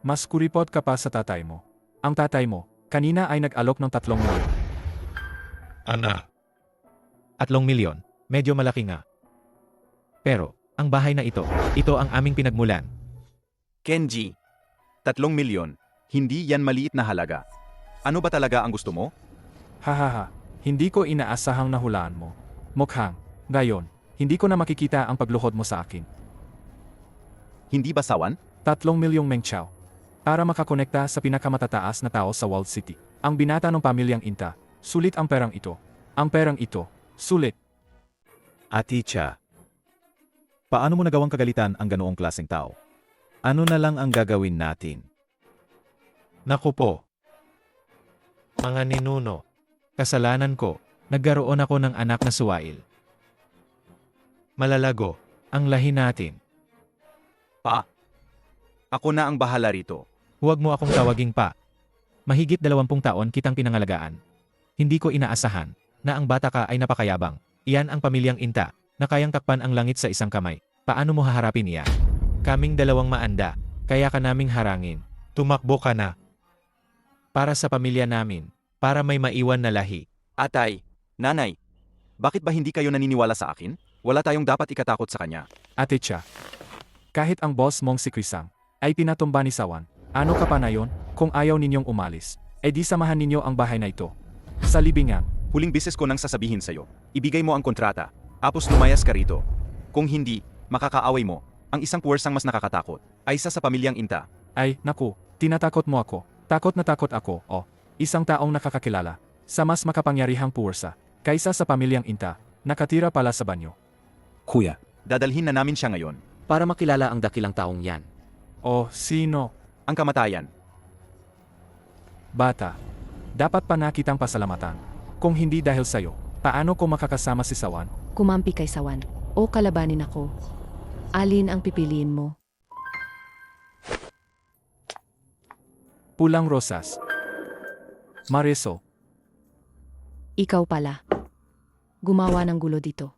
Mas kuripot ka pa sa tatay mo. Ang tatay mo, kanina ay nag-alok ng 3 milyon. Ana. 3 milyon, medyo malaki nga. Pero, ang bahay na ito ang aming pinagmulan. Kenji, 3 milyon. Hindi yan maliit na halaga. Ano ba talaga ang gusto mo? Hahaha, hindi ko inaasahang nahulaan mo. Mukhang, gayon, hindi ko na makikita ang pagluhod mo sa akin. Hindi ba sawan? 3 milyong Mengchao. Para makakonekta sa pinakamatataas na tao sa Walled City. Ang binata ng pamilyang Inta, sulit ang perang ito. Ang perang ito, sulit. Ati Cha, paano mo nagawang kagalitan ang ganoong klaseng tao? Ano na lang ang gagawin natin? Naku po. Mga ninuno, kasalanan ko, nagkaroon ako ng anak na suwail. Malalago, ang lahi natin. Pa. Ako na ang bahala rito. Huwag mo akong tawaging pa. Mahigit 20 taon kitang pinangalagaan. Hindi ko inaasahan na ang bata ka ay napakayabang. Iyan ang pamilyang Inta, na kayang takpan ang langit sa isang kamay. Paano mo haharapin iyan? Kaming dalawang maanda, kaya ka naming harangin. Tumakbo ka na. Para sa pamilya namin, para may maiwan na lahi. Atay, nanay, bakit ba hindi kayo naniniwala sa akin? Wala tayong dapat ikatakot sa kanya. Ate Cha, kahit ang boss mong si Krisang ay tinatumba ni Sawan, ano ka pa na yon? Kung ayaw ninyong umalis, ay di samahan ninyo ang bahay na ito. Sa libingan, Huling beses ko nang sasabihin sa'yo, ibigay mo ang kontrata, tapos lumayas ka rito. Kung hindi, makakaaway mo. Ang isang puwersang mas nakakatakot ay isa sa pamilyang Inta. ay, naku, tinatakot mo ako. Takot na takot ako, isang taong nakakakilala, sa mas makapangyarihang puwersa, kaysa sa pamilyang Inta, nakatira pala sa banyo. Kuya, Dadalhin na namin siya ngayon. Para makilala ang dakilang taong yan. O, sino? Ang kamatayan. Bata. Dapat pa na kitang pasalamatan. Kung hindi dahil sa'yo, paano ko makakasama si Sawan? Kumampi kay Sawan. O kalabanin ako. Alin ang pipiliin mo? Pulang rosas. Marisol. Ikaw pala. Gumawa ng gulo dito.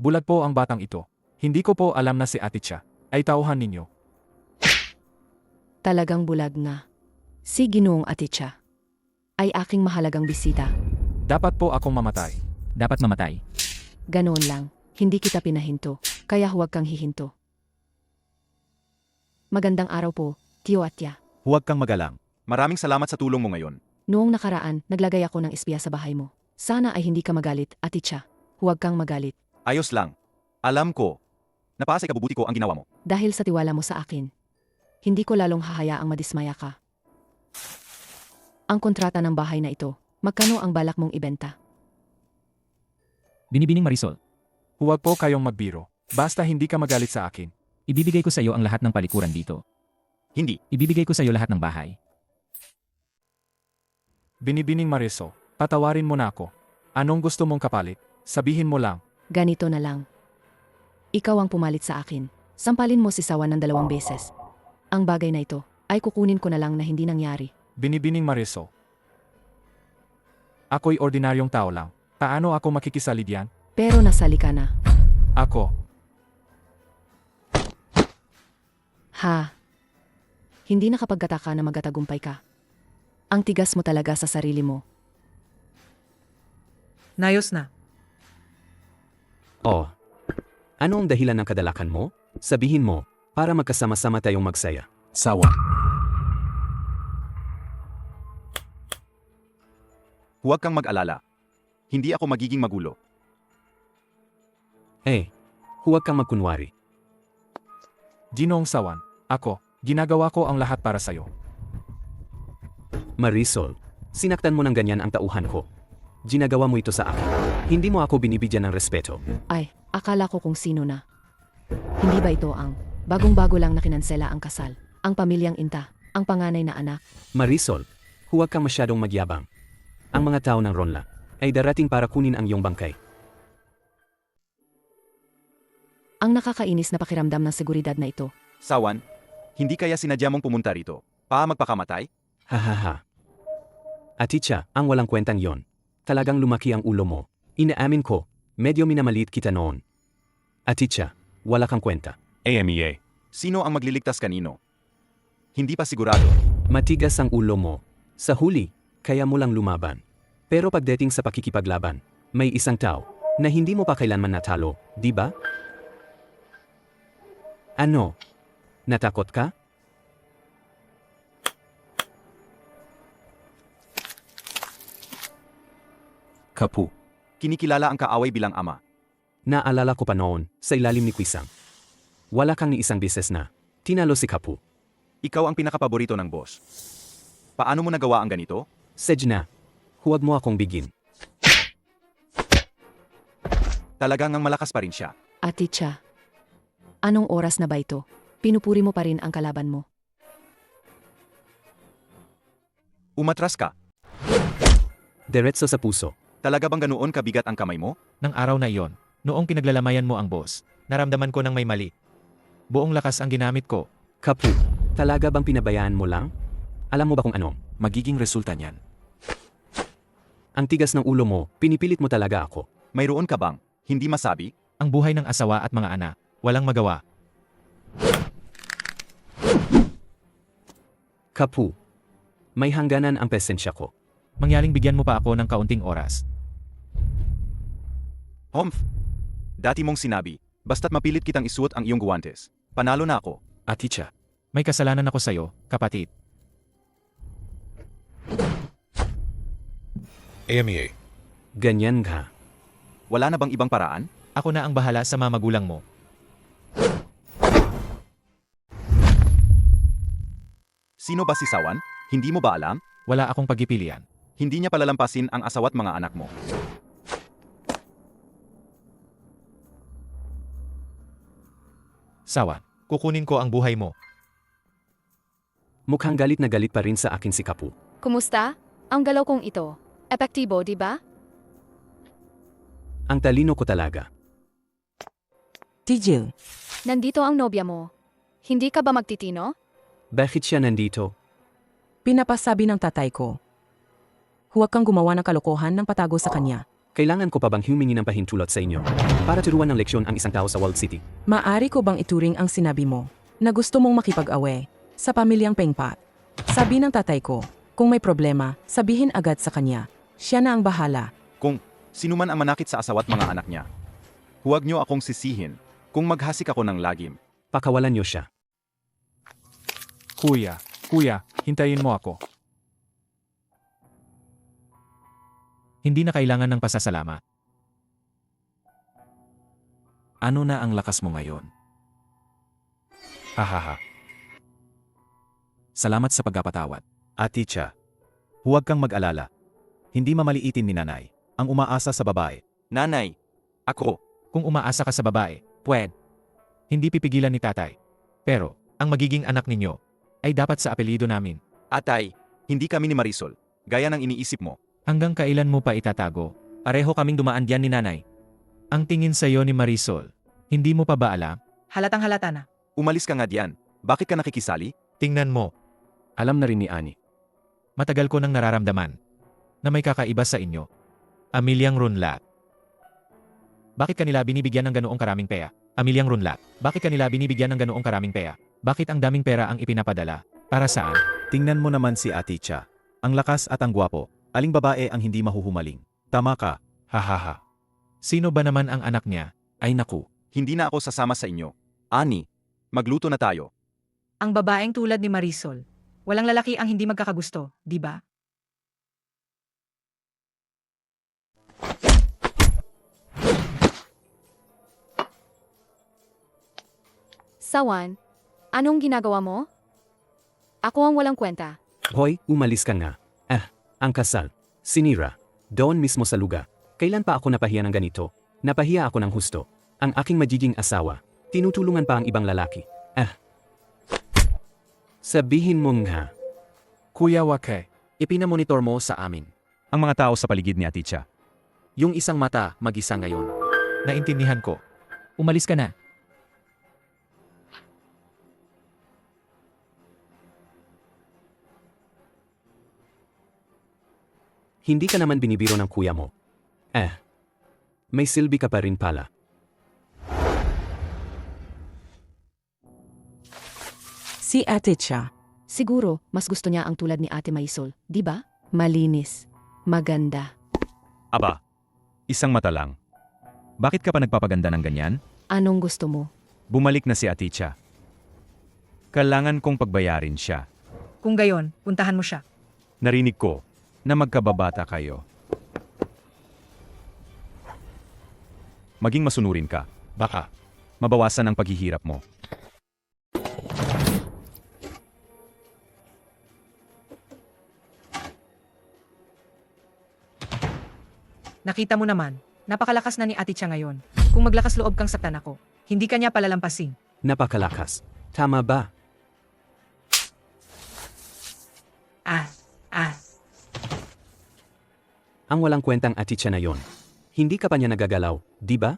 Bulag po ang batang ito. Hindi ko po alam na si Ate Cha ay tauhan ninyo. Talagang bulag nga. Si Ginoong Atitsa ay aking mahalagang bisita. Dapat po akong mamatay. Dapat mamatay. Ganoon lang. Hindi kita pinahinto. Kaya huwag kang hihinto. Magandang araw po, Tio Atya. Huwag kang magalang. Maraming salamat sa tulong mo ngayon. Noong nakaraan, naglagay ako ng espiya sa bahay mo. Sana ay hindi ka magalit, Atitsa. Huwag kang magalit. Ayos lang. Alam ko. Napasa ikabubuti ko ang ginawa mo. Dahil sa tiwala mo sa akin. Hindi ko lalong hahayaang madismaya ka. Ang kontrata ng bahay na ito, magkano ang balak mong ibenta? Binibining Marisol, Huwag po kayong magbiro. Basta hindi ka magalit sa akin. ibibigay ko sa iyo ang lahat ng palikuran dito. Hindi. Ibibigay ko sa iyo lahat ng bahay. Binibining Marisol, patawarin mo na ako. Anong gusto mong kapalit? Sabihin mo lang. Ganito na lang. Ikaw ang pumalit sa akin. Sampalin mo si Sawan ng 2 beses. Ang bagay na ito, ay kukunin ko na lang na hindi nangyari. Binibining Marisol. Ako'y ordinaryong tao lang. Paano ako makikisalid yan? Pero nasali ka na. Ako. Ha? Hindi nakapagkataka na magatagumpay ka. Ang tigas mo talaga sa sarili mo. Nayos na. Oh. Ano ang dahilan ng kadalakan mo? Sabihin mo, para magkasama-sama tayong magsaya. Sawan. Huwag kang mag-alala. Hindi ako magiging magulo. Huwag kang magkunwari. Ginoong Sawan, ako, ginagawa ko ang lahat para sa'yo. Marisol, sinaktan mo ng ganyan ang tauhan ko. Ginagawa mo ito sa akin. Hindi mo ako binibigyan ng respeto. Ay, akala ko kung sino na. Hindi ba ito ang bagong-bago lang na kinansela ang kasal? Ang pamilyang Inta, ang panganay na anak. Marisol, huwag kang masyadong magyabang. Ang mga tao ng Ronla ay darating para kunin ang iyong bangkay. Ang nakakainis na pakiramdam ng seguridad na ito. Sawan, hindi kaya sinadya mong pumunta rito? Magpakamatay? Hahaha. Atitsa, ang walang kwentang yon. Talagang lumaki ang ulo mo. Inaamin ko, medyo minamalit kita noon. Atitsa, wala kang kwenta. AMEA. Sino ang magliligtas kanino? Hindi pa sigurado. Matigas ang ulo mo. Sa huli, kaya mo lang lumaban. Pero pagdating sa pakikipaglaban, may isang tao na hindi mo pa kailanman natalo, di ba? Ano? Natakot ka? Kapu. Kinikilala ang kaaway bilang ama. Naalala ko pa noon, sa ilalim ni Kwisang. Wala kang ni isang beses na. Tinalo si Kapu. Ikaw ang pinakapaborito ng boss. Paano mo nagawa ang ganito? Sejna, huwag mo akong bigin. Talagang ang malakas pa rin siya. Atitsa, anong oras na ba ito? Pinupuri mo pa rin ang kalaban mo. Umatras ka. Diretso sa puso. Talaga bang ganoon kabigat ang kamay mo? Nang araw na iyon, noong pinaglalamayan mo ang boss, naramdaman ko ng may mali. Buong lakas ang ginamit ko. Kapu, talaga bang pinabayaan mo lang? Alam mo ba kung ano? Magiging resulta niyan. Ang tigas ng ulo mo, pinipilit mo talaga ako. Mayroon ka bang hindi masabi? Ang buhay ng asawa at mga anak, walang magawa. Kapu. May hangganan ang presensya ko. Mangyaling bigyan mo pa ako ng kaunting oras. Humph. Dati mong sinabi, basta't mapilit kitang isuot ang iyong guwantes. Panalo na ako. Aticha, May kasalanan ako sa'yo, kapatid. AMEA. Ganyan ka. Wala na bang ibang paraan? Ako na ang bahala sa mga magulang mo. Sino ba si Sawan? Hindi mo ba alam? Wala akong pagpipilian. Hindi niya palalampasin ang asawa't mga anak mo. Sawan, kukunin ko ang buhay mo. Mukhang galit na galit pa rin sa akin si Kapu. Kumusta? Ang galaw kong ito. Epektibo, di ba? Ang talino ko talaga. Tijil, Nandito ang nobya mo. Hindi ka ba magtitino? Bakit siya nandito? pinapasabi ng tatay ko. Huwag kang gumawa ng kalokohan ng patago sa kanya. Kailangan ko pa bang humingi ng pahintulot sa inyo para turuan ng leksyon ang isang tao sa Walled City? Maari ko bang ituring ang sinabi mo na gusto mong makipag-away sa pamilyang Pengpat? Sabi ng tatay ko, kung may problema, sabihin agad sa kanya. Siya na ang bahala. Kung sino man ang manakit sa asawa't mga anak niya, huwag niyo akong sisihin kung maghasik ako ng lagim. Pakawalan niyo siya. Kuya, hintayin mo ako. Hindi na kailangan ng pasasalamat. ano na ang lakas mo ngayon? Hahaha. Salamat sa pagkapatawad. Aticha, huwag kang mag-alala. Hindi mamaliitin ni nanay ang umaasa sa babae. Nanay, ako. Kung umaasa ka sa babae, pwede. Hindi pipigilan ni tatay. Pero, ang magiging anak ninyo ay dapat sa apelyido namin. Atay, hindi kami ni Marisol, gaya ng iniisip mo. Hanggang kailan mo pa itatago? Pareho kaming dumaan diyan ni nanay. Ang tingin sa'yo ni Marisol, hindi mo pa ba alam? Halatang halata na. Umalis ka nga diyan. Bakit ka nakikisali? Tingnan mo, Alam na rin ni Ani. matagal ko nang nararamdaman na may kakaiba sa inyo. Amilyang Runlat. Bakit kanila binibigyan ng ganoong karaming pera? Amilyang Runlat. Bakit kanila binibigyan ng ganoong karaming pera? Bakit ang daming pera ang ipinapadala? Para saan? Tingnan mo naman si Aticha. Ang lakas at ang gwapo. Aling babae ang hindi mahuhumaling. Tama ka. Hahaha. Sino ba naman ang anak niya? Ay naku, Hindi na ako sasama sa inyo. Ani, magluto na tayo. Ang babaeng tulad ni Marisol. Walang lalaki ang hindi magkakagusto, di ba? Sawan, anong ginagawa mo? Ako ang walang kwenta. Hoy, umalis ka nga. Ang kasal. Sinira. Doon mismo sa lugar. Kailan pa ako napahiya ng ganito? Napahiya ako ng husto. Ang aking magiging asawa. Tinutulungan pa ang ibang lalaki. Sabihin mo nga. Kuya Wake, ipinamonitor mo sa amin. Ang mga tao sa paligid ni Aticha. Yung isang mata, mag-isa ngayon. Naintindihan ko. Umalis ka na. Hindi ka naman binibiro ng kuya mo. May silbi ka pa rin pala. Si Aticha. Siguro, mas gusto niya ang tulad ni Ate Marisol, di ba? Malinis. Maganda. Aba, isang mata lang. Bakit ka pa nagpapaganda ng ganyan? Anong gusto mo? Bumalik na si Aticha. Kailangan kong pagbayarin siya. Kung gayon, puntahan mo siya. Narinig ko na magkababata kayo. Maging masunurin ka. Baka mabawasan ang paghihirap mo. Nakita mo naman, napakalakas na ni Aticha ngayon. Kung maglakas loob kang saktan ako, hindi ka niya palalampasin. Napakalakas. Tama ba? Ang walang kwentang Aticha na yon. Hindi ka pa niya nagagalaw, di ba?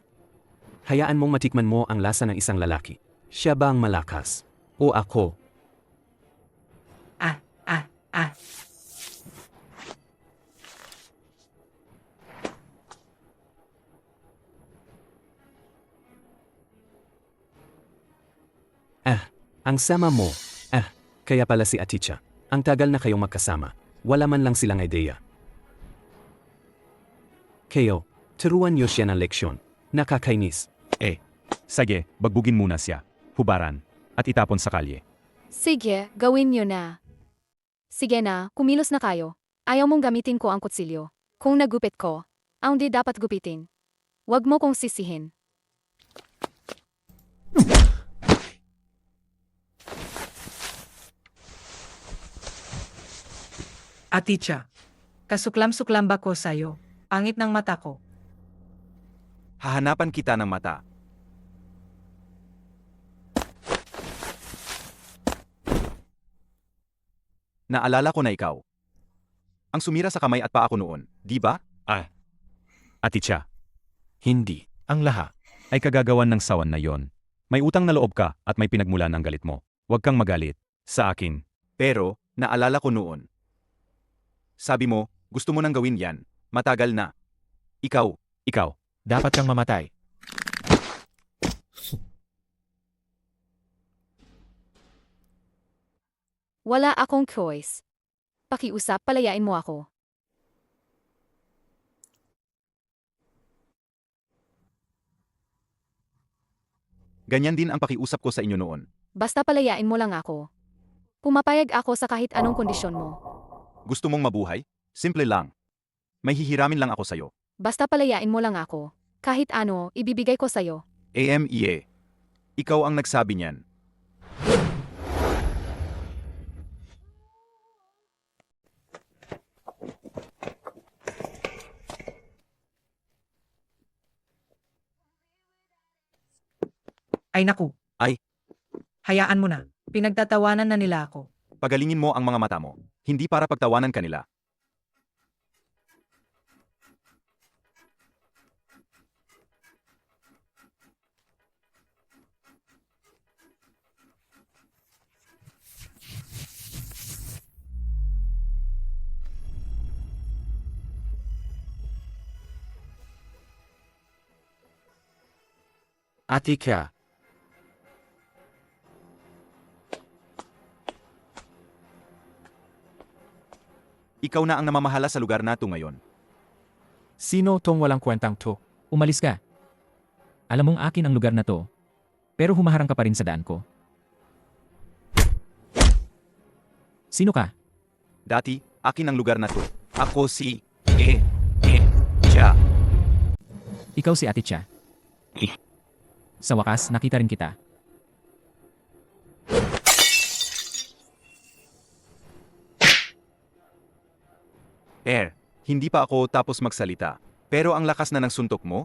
Hayaan mong matikman mo ang lasa ng isang lalaki. Siya ba ang malakas? O ako? Ang sama mo. Kaya pala si Aticha. Ang tagal na kayong magkasama. Wala man lang silang ideya. Kayo, turuan niyo siya ng leksyon. Nakakainis. Sige, bagbugin muna siya. Hubaran. At itapon sa kalye. Sige, gawin niyo na. Sige na, kumilos na kayo. Ayaw mong gamitin ko ang kutsilyo. Kung nagupit ko, ang di dapat gupitin. Huwag mo kong sisihin. Aticha, kasuklam-suklam ba ko sa'yo? Angit ng mata ko. Hahanapan kita ng mata. Naalala ko na ikaw. Ang sumira sa kamay at paa ko noon, di ba? Aticha, Hindi. ang laha ay kagagawan ng sawan na yon. May utang na loob ka at may pinagmulan ng galit mo. Huwag kang magalit. Sa akin. Pero, naalala ko noon. Sabi mo, gusto mo nang gawin yan. Matagal na. Ikaw, Dapat kang mamatay. Wala akong choice. Pakiusap, palayain mo ako. ganyan din ang pakiusap ko sa inyo noon. Basta palayain mo lang ako. Pumapayag ako sa kahit anong kondisyon mo. Gusto mong mabuhay? Simple lang. May hihiramin lang ako sa'yo. Basta palayain mo lang ako. Kahit ano, ibibigay ko sa'yo. AMEA. Ikaw ang nagsabi niyan. Ay naku. Ay. Hayaan mo na. Pinagtatawanan na nila ako. Pagalingin mo ang mga mata mo. Hindi para pagtawanan kanila. Atika, Ikaw na ang namamahala sa lugar nato ngayon. Sino tong walang kwentang to? Umalis ka. Alam mong akin ang lugar na to. Pero humaharang ka pa rin sa daan ko. Sino ka? Dati, akin ang lugar na to. Ako si... Cha. Ikaw si Aticha. Sa wakas, nakita rin kita. Hindi pa ako tapos magsalita. Pero ang lakas na ng suntok mo?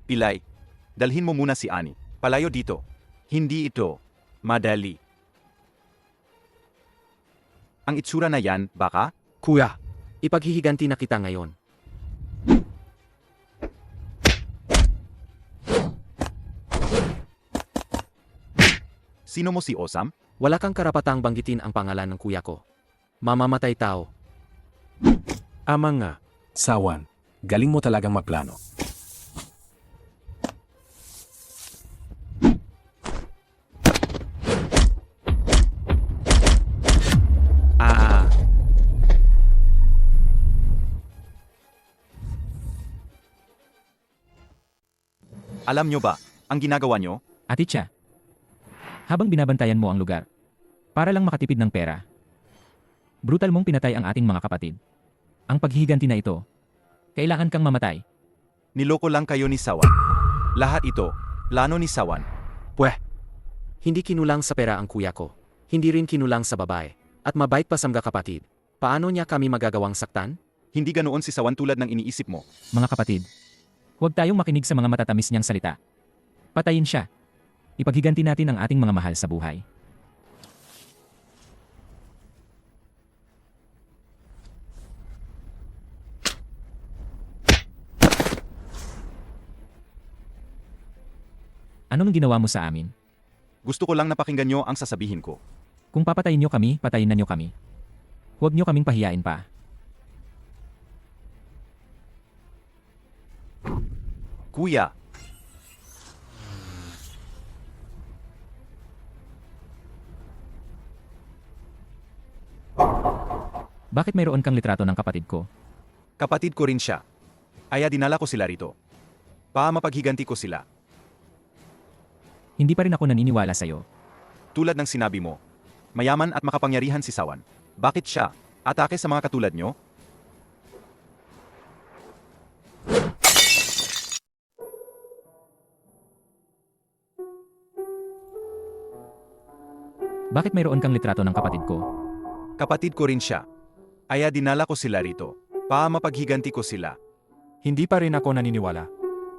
Pilay. Dalhin mo muna si Ani. Palayo dito. Hindi ito. Madali. Ang itsura na yan, baka? Kuya, ipaghihiganti na kita ngayon. Sino mo si Osam? Wala kang karapatang banggitin ang pangalan ng kuya ko. Mamamatay tao. Ama nga. Sawan, galing mo talagang magplano. Alam nyo ba, ang ginagawa nyo? Aticha. Habang binabantayan mo ang lugar. Para lang makatipid ng pera. Brutal mong pinatay ang ating mga kapatid. Ang paghihiganti na ito. Kailangan kang mamatay. Niloko lang kayo ni Sawan. Lahat ito, plano ni Sawan. Hindi kinulang sa pera ang kuya ko. Hindi rin kinulang sa babae. At mabait pa sa mga kapatid. Paano niya kami magagawang saktan? Hindi ganoon si Sawan tulad ng iniisip mo. Mga kapatid. Huwag tayong makinig sa mga matatamis niyang salita. Patayin siya. Ipaghiganti natin ang ating mga mahal sa buhay. Anong ginawa mo sa amin? Gusto ko lang napakinggan nyo ang sasabihin ko. Kung papatayin niyo kami, patayin na niyo kami. Huwag niyo kaming pahiyain pa. Kuya, Bakit mayroon kang litrato ng kapatid ko? Kapatid ko rin siya. Kaya dinala ko sila rito. Para mapaghiganti ko sila. Hindi pa rin ako naniniwala sa'yo. Tulad ng sinabi mo, mayaman at makapangyarihan si Sawan. Bakit siya? Atake sa mga katulad nyo? Bakit mayroon kang litrato ng kapatid ko? Kapatid ko rin siya. Kaya dinala ko sila rito. Para mapaghiganti ko sila. Hindi pa rin ako naniniwala.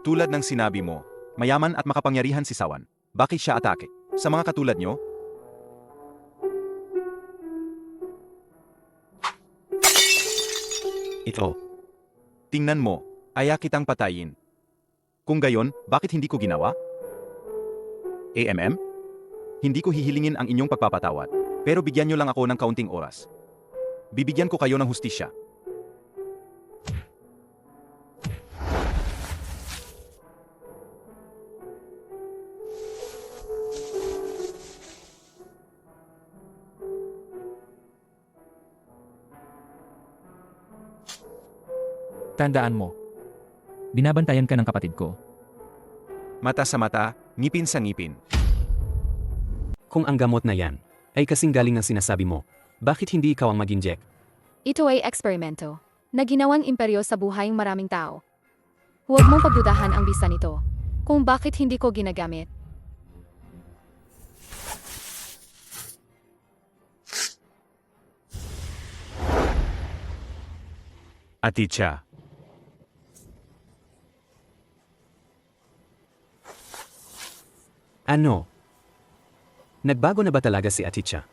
Tulad ng sinabi mo, mayaman at makapangyarihan si Sawan. Bakit siya atake? Sa mga katulad nyo? Ito. Tingnan mo, kaya kitang patayin. Kung gayon, bakit hindi ko ginawa? AMM? Hindi ko hihilingin ang inyong pagpapatawad. Pero bigyan nyo lang ako ng kaunting oras. Bibigyan ko kayo ng hustisya. Tandaan mo, Binabantayan ka ng kapatid ko. Mata sa mata, ngipin sa ngipin. Kung ang gamot na yan ay kasing galing ng sinasabi mo, bakit hindi ikaw ang mag-inject? Ito ay eksperimento na ginawang imperyo sa buhay ng maraming tao. Huwag mong pagdudahan ang bisa nito kung bakit hindi ko ginagamit. Aticha. Ano? Nagbago na ba talaga si Aticha?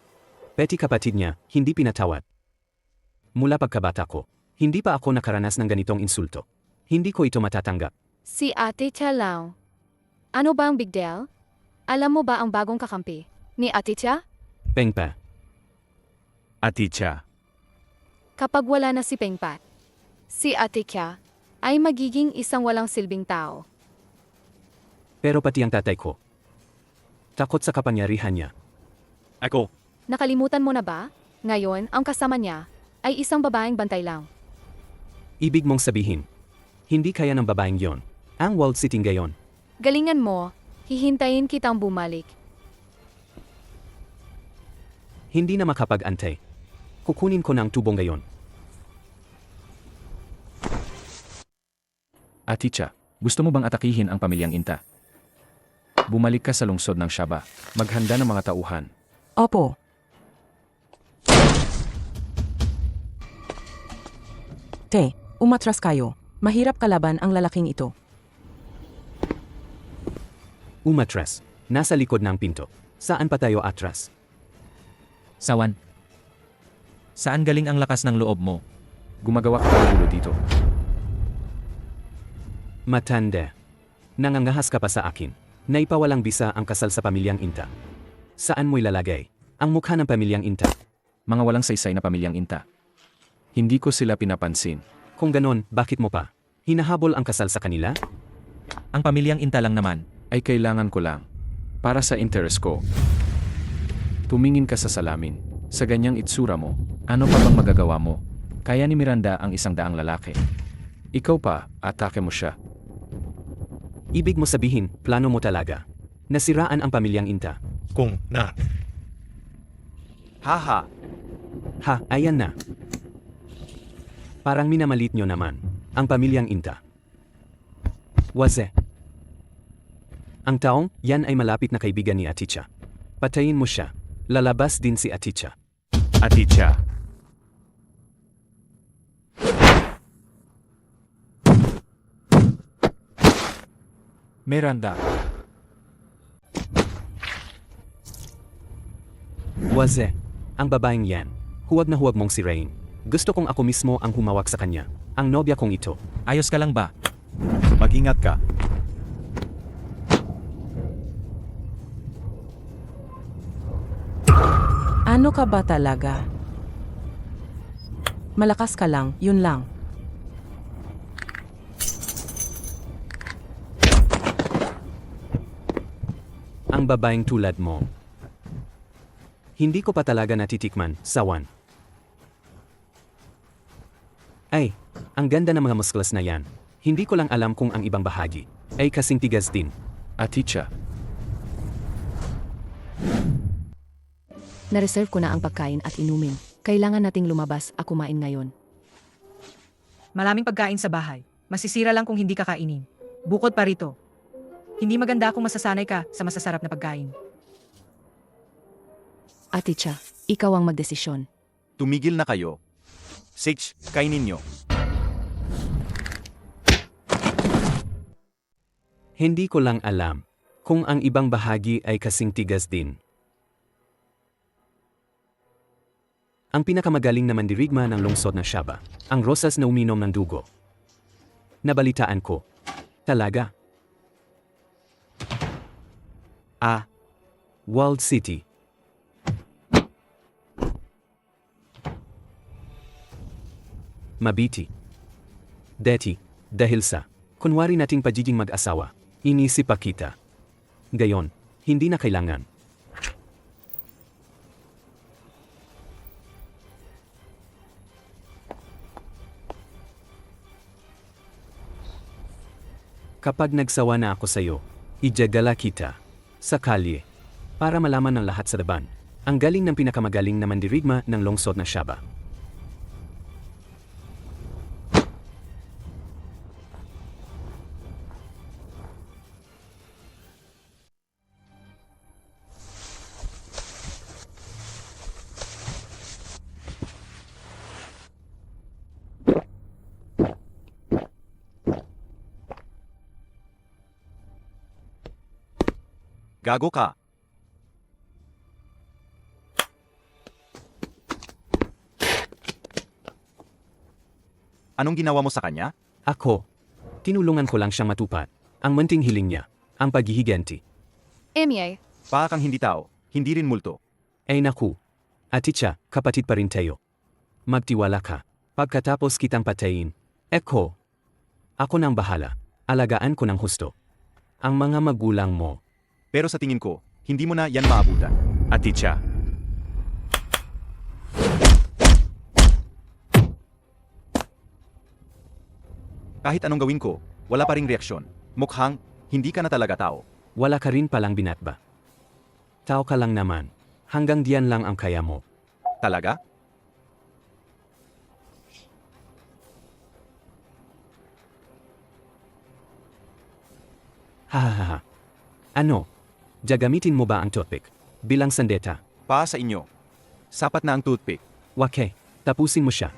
Peti kapatid niya, hindi pinatawad. Mula pagkabata ko, hindi pa ako nakaranas ng ganitong insulto. Hindi ko ito matatanggap. Si Ate Cha Lao. Ano ba ang big deal? Alam mo ba ang bagong kakampi ni Ate Cha? Pengpa, Aticha. Kapag wala na si Pengpat, si Ate Cha ay magiging isang walang silbing tao. pero pati ang tatay ko. Takot sa kapangyarihan niya. Ako. Nakalimutan mo na ba? Ngayon, ang kasama niya ay isang babaeng bantay lang. Ibig mong sabihin, hindi kaya ng babaeng yon ang walled sitting gayon. Galingan mo, hihintayin kitang bumalik. Hindi na makapag-antay. Kukunin ko ng tubong gayon. Aticha, gusto mo bang atakihin ang pamilyang Inta? Bumalik ka sa lungsod ng Shaba. Maghanda ng mga tauhan. Opo. Te, umatras kayo. Mahirap kalaban ang lalaking ito. Umatras. Nasa likod ng pinto. Saan pa tayo atras? Sawan. Saan galing ang lakas ng loob mo? Gumagawa ka ng gulo dito. Matanda. Nangangahas ka pa sa akin. Naipawalang bisa ang kasal sa pamilyang Inta. Saan mo ilalagay ang mukha ng pamilyang Inta? Mga walang saysay na pamilyang Inta. Hindi ko sila pinapansin. Kung ganon, bakit mo pa hinahabol ang kasal sa kanila? Ang pamilyang Inta lang naman. Ay kailangan ko lang. Para sa interes ko. Tumingin ka sa salamin. Sa ganyang itsura mo, ano pa bang magagawa mo? Kaya ni Miranda ang 100 lalaki. Ikaw pa, atake mo siya. Ibig mo sabihin, plano mo talaga. Nasiraan ang pamilyang Inta. Kung na. Haha, Ha, ayan na. Parang minamalit nyo naman ang pamilyang Inta. Waze. Ang taong, yan ay malapit na kaibigan ni Aticha. Patayin mo siya. Lalabas din si Aticha. Aticha. Miranda, Waze. Ang babaeng yan. Huwag na huwag mong sirain. Gusto kong ako mismo ang humawak sa kanya. Ang nobya kong ito. Ayos ka lang ba? Mag-ingat ka. Ano ka ba talaga? Malakas ka lang, yun lang. Ang babaeng tulad mo. Hindi ko pa talaga natitikman, Sawan. Ay, ang ganda ng mga muscles na yan. Hindi ko lang alam kung ang ibang bahagi ay kasing tigas din. Aticha, Na-reserve ko na ang pagkain at inumin. Kailangan nating lumabas at kumain ngayon. Maraming pagkain sa bahay. Masisira lang kung hindi kakainin. Bukod pa rito. Hindi maganda kung masasanay ka sa masasarap na pagkain. Aticha, ikaw ang magdesisyon. Tumigil na kayo. Sage, kainin nyo. Hindi ko lang alam kung ang ibang bahagi ay kasing tigas din. Ang pinakamagaling na mandirigma ng lungsod na Shaba, ang Rosas na uminom ng dugo. Nabalitaan ko. Talaga? Walled City. Mabiti. Deti, dahil sa kunwari nating pagiging mag-asawa, inisip pa kita. Gayon, hindi na kailangan. Kapag nagsawa na ako sa'yo, ijagala kita sa kalye para malaman ng lahat sa laban ang galing ng pinakamagaling na mandirigma ng lungsod na Shaba. Gago ka. Anong ginawa mo sa kanya? Ako, tinulungan ko lang siyang matupad ang munting hiling niya, ang paghihiganti. Emye, Paa kang hindi tao, hindi rin multo. Ay naku, Aticha, kapatid pa rin tayo. Magtiwala ka, pagkatapos kitang patayin. Ako nang bahala, alagaan ko ng husto. Ang mga magulang mo. Pero sa tingin ko, hindi mo na yan maabutan. Aticha. Kahit anong gawin ko, wala pa ring reaksyon. Mukhang, hindi ka na talaga tao. Wala ka rin palang binatba. Tao ka lang naman. Hanggang diyan lang ang kaya mo. Talaga? Hahaha. Ano? Gagamitin mo ba ang toothpick bilang sandeta? Paa sa inyo. Sapat na ang toothpick. Wake, tapusin mo siya.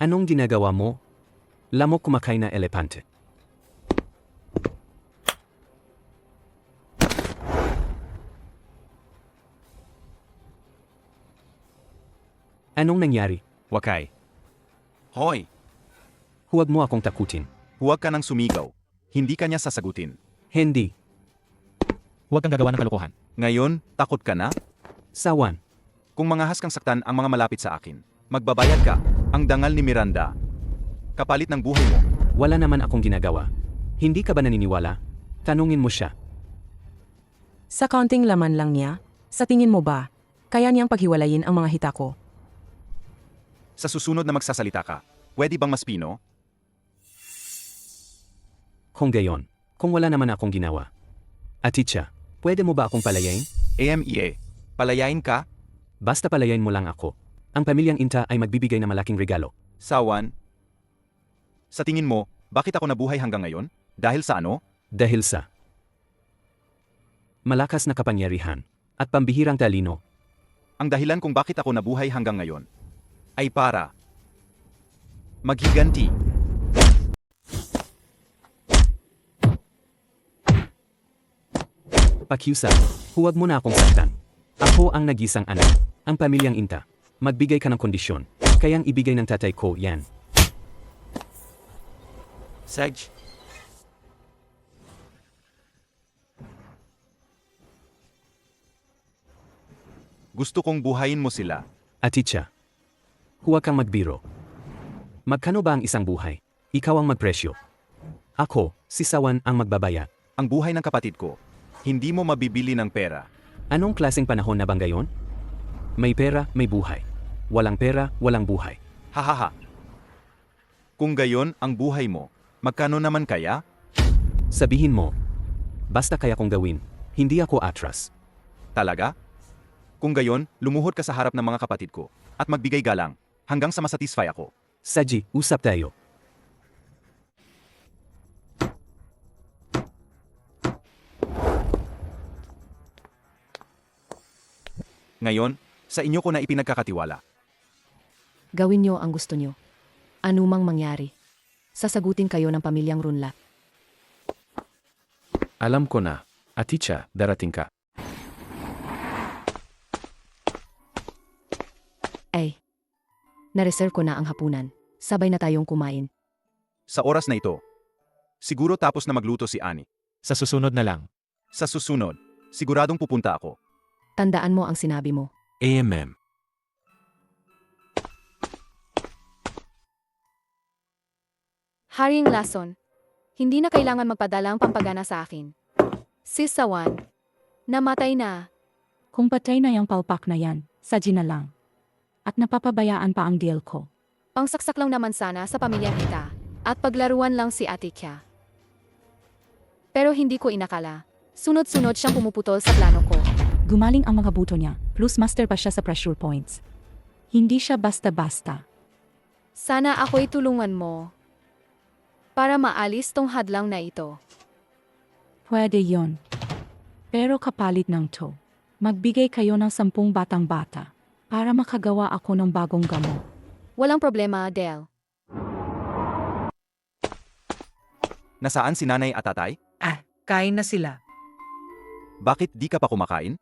Anong ginagawa mo? Lamok kumakain na elepante. Anong nangyari? Wakay. Hoy, Huwag mo akong takutin. huwag ka nang sumigaw. Hindi ka niya sasagutin. Hindi. Huwag kang gagawa ng kalokohan. Ngayon, takot ka na? Sawan. Kung mangahas kang saktan ang mga malapit sa akin, magbabayad ka. Ang dangal ni Miranda. Kapalit ng buhay mo. Wala naman akong ginagawa. Hindi ka ba naniniwala? Tanungin mo siya. Sa kaunting laman lang niya, sa tingin mo ba, kaya niyang paghiwalayin ang mga hita ko? Sa susunod na magsasalita ka, pwede bang mas pino? Kung gayon, kung wala naman akong ginawa. Aticha, pwede mo ba akong palayain? AMEA, palayain ka? Basta palayain mo lang ako. Ang pamilyang Inta ay magbibigay ng malaking regalo. Sawan? Sa tingin mo, bakit ako nabuhay hanggang ngayon? Dahil sa ano? Dahil sa malakas na kapangyarihan at pambihirang talino. Ang dahilan kung bakit ako nabuhay hanggang ngayon ay para maghiganti. Pakiusap, huwag mo na akong saktan. Ako ang nag-isang anak, ang pamilyang Inta. Magbigay ka ng kondisyon, kayang ibigay ng tatay ko yan. Sage. Gusto kong buhayin mo sila. Aticha, huwag kang magbiro. Magkano ba ang isang buhay? Ikaw ang magpresyo. Ako, si Sawan ang magbabayad. Ang buhay ng kapatid ko. Hindi mo mabibili ng pera. Anong klaseng panahon na bang gayon? May pera, may buhay. Walang pera, walang buhay. Hahaha. Kung gayon ang buhay mo, magkano naman kaya? Sabihin mo, basta kaya kong gawin, hindi ako atras. Talaga? Kung gayon, lumuhod ka sa harap ng mga kapatid ko at magbigay galang hanggang sa masatisfy ako. Saji, usap tayo. Ngayon, sa inyo ko na ipinagkakatiwala. Gawin niyo ang gusto niyo. Anumang mangyari. Sasagutin kayo ng pamilyang Runla. Alam ko na, Aticha, darating ka. Ay. Nareserve ko na ang hapunan. Sabay na tayong kumain. Sa oras na ito, siguro tapos na magluto si Ani. Sa susunod na lang. Sa susunod, siguradong pupunta ako. Tandaan mo ang sinabi mo. AMM. Haring Lason, hindi na kailangan magpadala ang pampagana sa akin. Si Sawan, namatay na. Kung patay na yung palpak na yan, sadya na lang. At napapabayaan pa ang deal ko. Pangsaksak lang naman sana sa pamilya kita, at paglaruan lang si Ate Kya. Pero hindi ko inakala. Sunod-sunod siyang pumuputol sa plano ko. Gumaling ang mga buto niya, plus master pa siya sa pressure points. Hindi siya basta-basta. Sana ako'y tulungan mo para maalis tong hadlang na ito. Pwede yon. Pero kapalit ng to, magbigay kayo ng 10 batang-bata para makagawa ako ng bagong gamot. Walang problema, Adele. Nasaan si nanay at tatay? Kain na sila. Bakit di ka pa kumakain?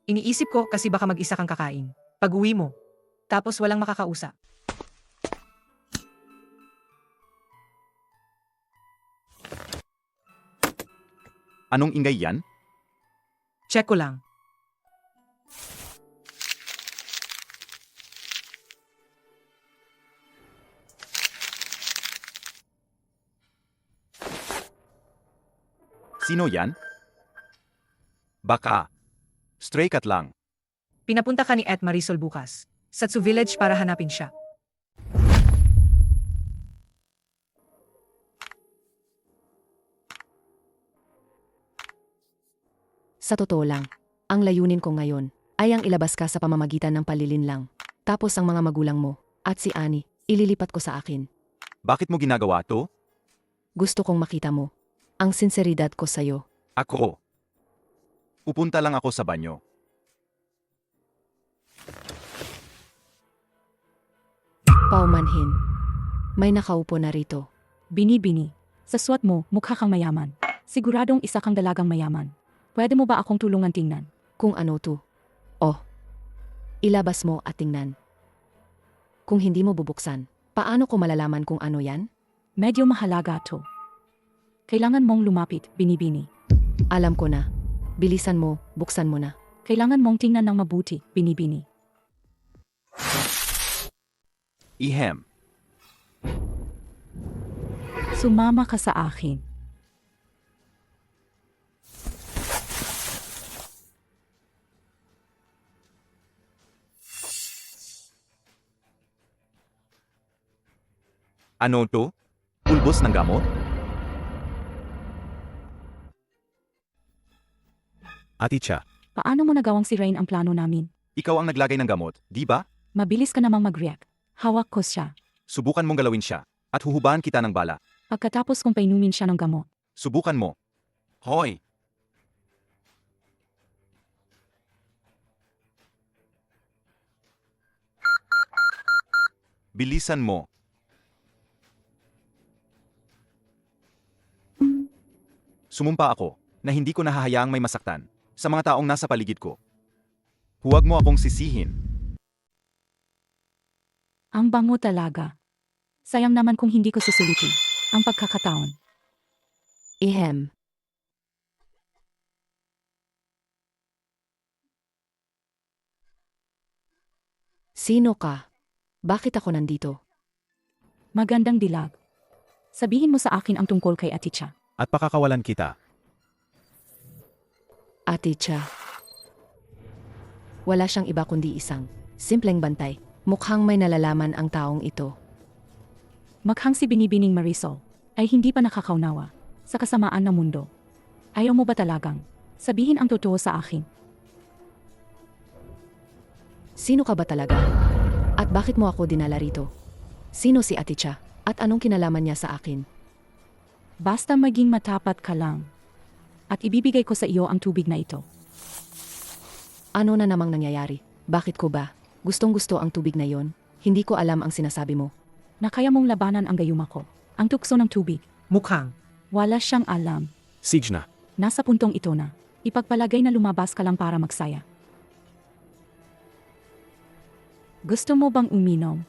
Iniisip ko kasi baka mag-isa kang kakain. Pag-uwi mo. Tapos walang makakausap. Anong ingay yan? Check ko lang. Sino yan? Baka. Stray cat lang. Pinapunta ka ni Ed Marisol bukas. Sa Tsu Village para hanapin siya. Sa totoo lang, ang layunin ko ngayon ay ang ilabas ka sa pamamagitan ng palilinlang. Tapos ang mga magulang mo at si Ani, ililipat ko sa akin. Bakit mo ginagawa to? Gusto kong makita mo ang sinseridad ko sa'yo. Ako. Pupunta lang ako sa banyo. Paumanhin. May nakaupo na rito. Bini-bini, sa suot mo, mukha kang mayaman. Siguradong isa kang dalagang mayaman. Pwede mo ba akong tulungan tingnan? Kung ano to. Oh. Ilabas mo at tingnan. Kung hindi mo bubuksan, paano ko malalaman kung ano yan? Medyo mahalaga to. Kailangan mong lumapit, bini-bini. Alam ko na. Bilisan mo, buksan mo na. Kailangan mong tingnan ng mabuti, bini-bini. Ihem. Sumama ka sa akin. Ano to? Pulbos ng gamot? Aticha, Paano mo nagawang sirain ang plano namin? Ikaw ang naglagay ng gamot, di ba? Mabilis ka namang mag-react. Hawak ko siya. Subukan mong galawin siya at huhubahan kita ng bala. Pagkatapos kong painumin siya ng gamot. Subukan mo. Hoy! Bilisan mo. Sumumpa ako na hindi ko nahahayaang may masaktan sa mga taong nasa paligid ko. Huwag mo akong sisihin. Ang bango talaga. Sayang naman kung hindi ko susulitin ang pagkakataon. Ihem. Sino ka? Bakit ako nandito? Magandang dilag. Sabihin mo sa akin ang tungkol kay Aticha. at pakakawalan kita. Ate Cha. Wala siyang iba kundi isang simpleng bantay. Mukhang may nalalaman ang taong ito. Maghang si Binibining Marisol ay hindi pa nakakaunawa sa kasamaan ng mundo. Ayaw mo ba talagang sabihin ang totoo sa akin? Sino ka ba talaga? At bakit mo ako dinala rito? Sino si Ate Cha? At anong kinalaman niya sa akin? Basta maging matapat ka lang. At ibibigay ko sa iyo ang tubig na ito. Ano na namang nangyayari? Bakit ko ba? Gustong-gusto ang tubig na yon? Hindi ko alam ang sinasabi mo. Na kaya mong labanan ang gayuma ko. Ang tukso ng tubig. Mukhang. Wala siyang alam. Siege na. Nasa puntong ito na. Ipagpalagay na lumabas ka lang para magsaya. Gusto mo bang uminom?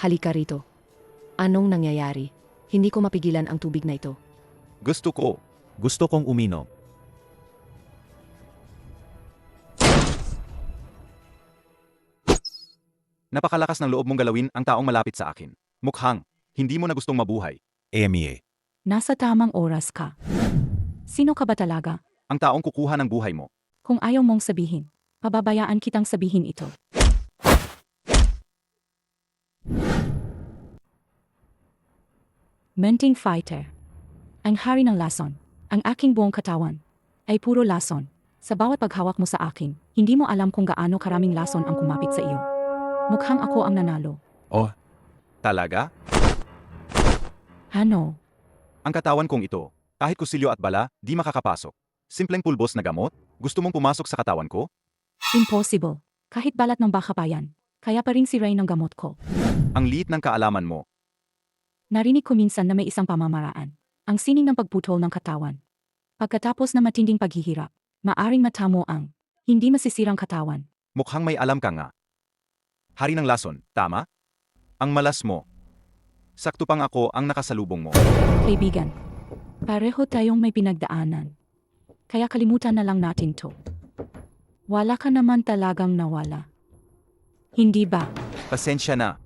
Halika rito. Anong nangyayari? Hindi ko mapigilan ang tubig na ito. Gusto ko. Gusto kong uminom. Napakalakas ng loob mong galawin ang taong malapit sa akin. Mukhang, hindi mo na gustong mabuhay. Emie. Nasa tamang oras ka. Sino ka ba talaga? Ang taong kukuha ng buhay mo. Kung ayaw mong sabihin, pababayaan kitang sabihin ito. Menting fighter. Ang hari ng lason. Ang aking buong katawan ay puro lason. Sa bawat paghawak mo sa akin, hindi mo alam kung gaano karaming lason ang kumapit sa iyo. Mukhang ako ang nanalo. Oh, Talaga? Ano? Ang katawan kong ito, kahit kusilyo at bala, di makakapasok. Simpleng pulbos na gamot? Gusto mong pumasok sa katawan ko? Impossible. Kahit balat ng baka pa yan. Kaya pa rin si Ray ng gamot ko. Ang liit ng kaalaman mo. Narinig ko minsan na may isang pamamaraan. Ang sining ng pagputol ng katawan. Pagkatapos na matinding paghihirap, maaring matamo ang hindi masisirang katawan. Mukhang may alam ka nga. Hari ng lason, tama? Ang malas mo. Sakto pang ako ang nakasalubong mo. Kaibigan, pareho tayong may pinagdaanan. Kaya kalimutan na lang natin to. Wala ka naman talagang nawala. Hindi ba? Pasensya na.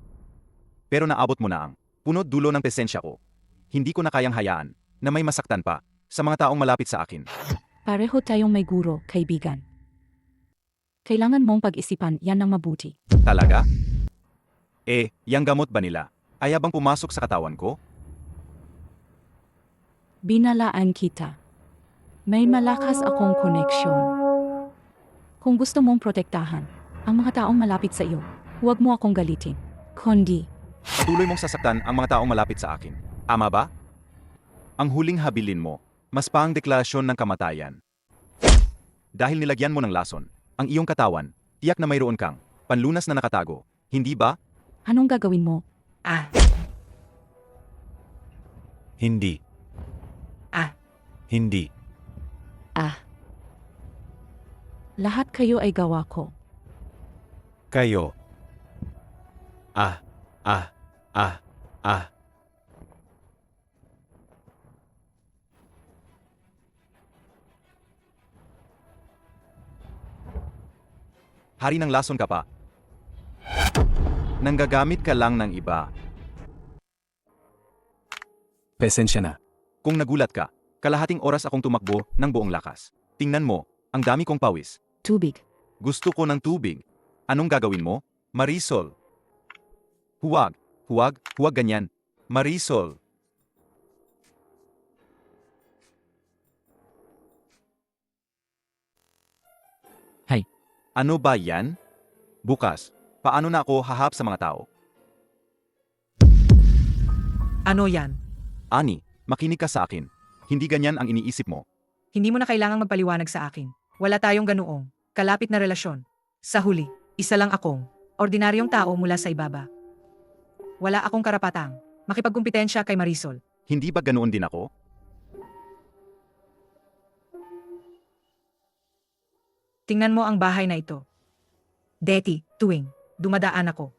Pero naabot mo na ang punot dulo ng pasensya ko. Hindi ko na kayang hayaan na may masaktan pa sa mga taong malapit sa akin. Pareho tayong may guro, kaibigan. Kailangan mong pag-isipan yan ng mabuti. Talaga? Yang gamot ba nila? Ay bang pumasok sa katawan ko? Binalaan kita. May malakas akong koneksyon. Kung gusto mong protektahan ang mga taong malapit sa iyo, huwag mo akong galitin. Kundi, Patuloy mong sasaktan ang mga taong malapit sa akin. Ama ba? Ang huling habilin mo, mas pa ang deklarasyon ng kamatayan. Dahil nilagyan mo ng lason, ang iyong katawan, tiyak na mayroon kang panlunas na nakatago. Hindi ba? anong gagawin mo? Hindi. Hindi. Lahat kayo ay gawa ko. Kayo. Hari ng lason ka pa. Nanggagamit ka lang ng iba. pasensya na. Kung nagulat ka, kalahating oras akong tumakbo ng buong lakas. Tingnan mo, ang dami kong pawis. Tubig. Gusto ko ng tubig. Anong gagawin mo? Marisol. Huwag, huwag ganyan. Marisol. Hay. Ano ba yan? Bukas, paano na ako hahap sa mga tao? Ano yan? Ani, makinig ka sa akin. Hindi ganyan ang iniisip mo. Hindi mo na kailangang magpaliwanag sa akin. Wala tayong ganoong kalapit na relasyon. Sa huli, isa lang akong ordinaryong tao mula sa ibaba. Wala akong karapatang makipagkumpetensya kay Marisol. Hindi ba ganoon din ako? Tingnan mo ang bahay na ito. Deti, tuwing dumadaan ako.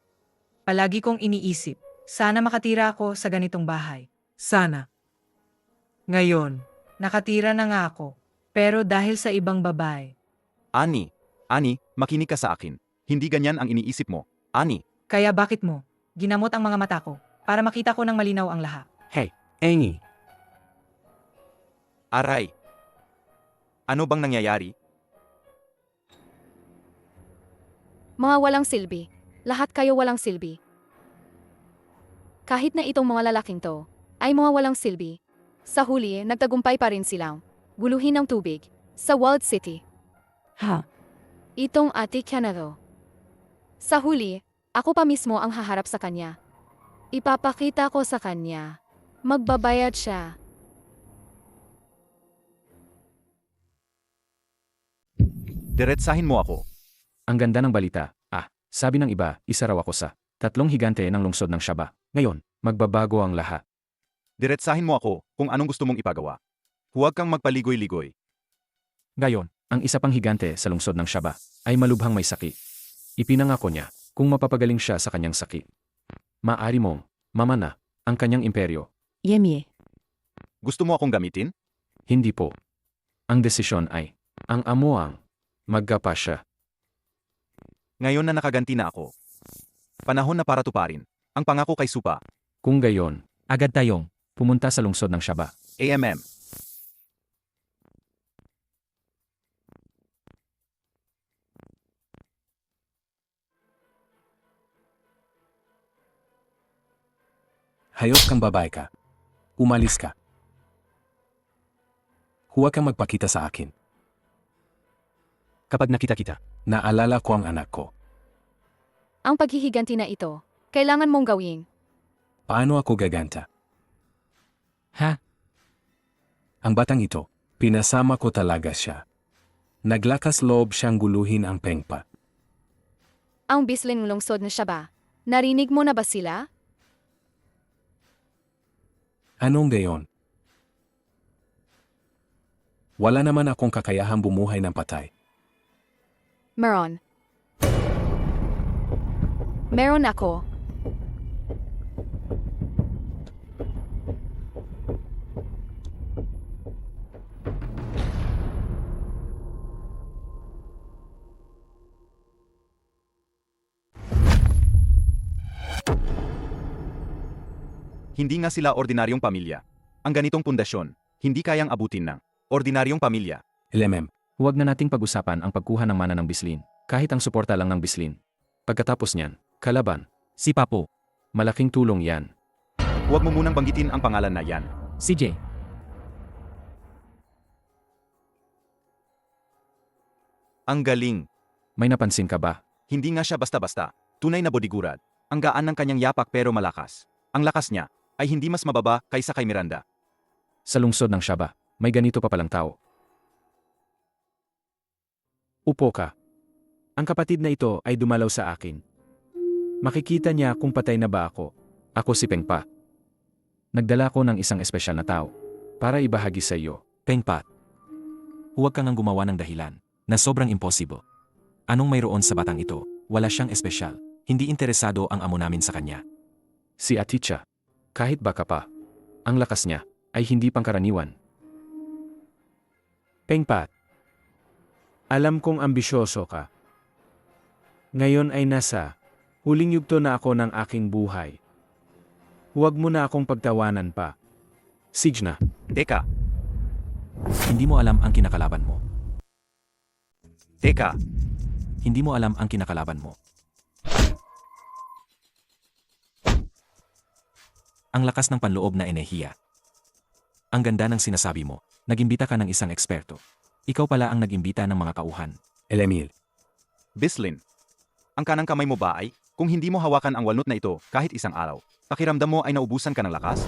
Palagi kong iniisip, sana makatira ako sa ganitong bahay. Sana. Ngayon, nakatira na nga ako. Pero dahil sa ibang babae. Ani, makinig ka sa akin. Hindi ganyan ang iniisip mo. Ani, Kaya bakit mo ginamot ang mga mata ko para makita ko ng malinaw ang lahat? Engi. aray. Ano bang nangyayari? Mga walang silbi. Lahat kayo walang silbi. Kahit na itong mga lalaking to ay mga walang silbi, sa huli nagtagumpay pa rin silang guluhin ng tubig sa Walled City. Ha? Itong ate Canado. Sa huli, ako pa mismo ang haharap sa kanya. Ipapakita ko sa kanya. Magbabayad siya. Diretsahin mo ako. Ang ganda ng balita. Sabi ng iba, isa raw ako sa 3 higante ng lungsod ng Shaba. Ngayon, magbabago ang lahat. Diretsahin mo ako kung anong gusto mong ipagawa. Huwag kang magpaligoy-ligoy. Gayon, ang isa pang higante sa lungsod ng Shaba ay malubhang may sakit. Ipinangako niya kung mapapagaling siya sa kanyang sakit. Maari mong mamana ang kanyang imperyo. Yemye. Gusto mo akong gamitin? Hindi po. Ang desisyon ay ang amuang magkapa siya. Ngayon na nakaganti na ako. Panahon na para tuparin ang pangako kay Supa. Kung gayon, agad tayong pumunta sa lungsod ng Shaba. AMM. Hayop kang babae ka. Umalis ka. Huwag kang magpakita sa akin. Kapag nakita kita, Naalala ko ang anak ko. Ang paghihiganti na ito, kailangan mong gawin. Paano ako gaganta? Ha? Ang batang ito, pinasama ko talaga siya. Naglakas loob siyang guluhin ang pengpa. Ang bislin ng lungsod na siya ba? Narinig mo na ba sila? Anong gayon? Wala naman akong kakayahang bumuhay ng patay. Meron. Meron ako. Hindi nga sila ordinaryong pamilya. Ang ganitong pundasyon, hindi kayang abutin ng ordinaryong pamilya. LMM, Huwag na nating pag-usapan ang pagkuha ng mana ng bislin, kahit ang suporta lang ng bislin. Pagkatapos niyan, kalaban, si Papo. Malaking tulong yan. Huwag mo munang banggitin ang pangalan na yan. CJ. Ang galing. May napansin ka ba? Hindi nga siya basta-basta. Tunay na bodigurad. Ang gaan ng kanyang yapak pero malakas. Ang lakas niya ay hindi mas mababa kaysa kay Miranda. Sa lungsod ng Shaba, may ganito pa palang tao. Upo ka. Ang kapatid na ito ay dumalaw sa akin. Makikita niya kung patay na ba ako. Ako si Pengpa. Nagdala ko ng isang espesyal na tao para ibahagi sa iyo. Pengpat. Huwag kang ang gumawa ng dahilan na sobrang impossible. Anong mayroon sa batang ito? Wala siyang espesyal. Hindi interesado ang amo namin sa kanya. Si Aticha. Kahit baka pa, ang lakas niya ay hindi pangkaraniwan. Pengpat. Alam kong ambisyoso ka. Ngayon ay nasa huling yugto na ako ng aking buhay. Huwag mo na akong pagtawanan pa. Signa. Teka, Hindi mo alam ang kinakalaban mo. teka. Hindi mo alam ang kinakalaban mo. Ang lakas ng panloob na enerhiya. Ang ganda ng sinasabi mo. Nagimbita ka ng isang eksperto. Ikaw pala ang nagimbita ng mga kauhan. Elemil, Bislin. Ang kanang kamay mo ba ay, kung hindi mo hawakan ang walnut na ito kahit isang araw, pakiramdam mo ay naubusan ka ng lakas?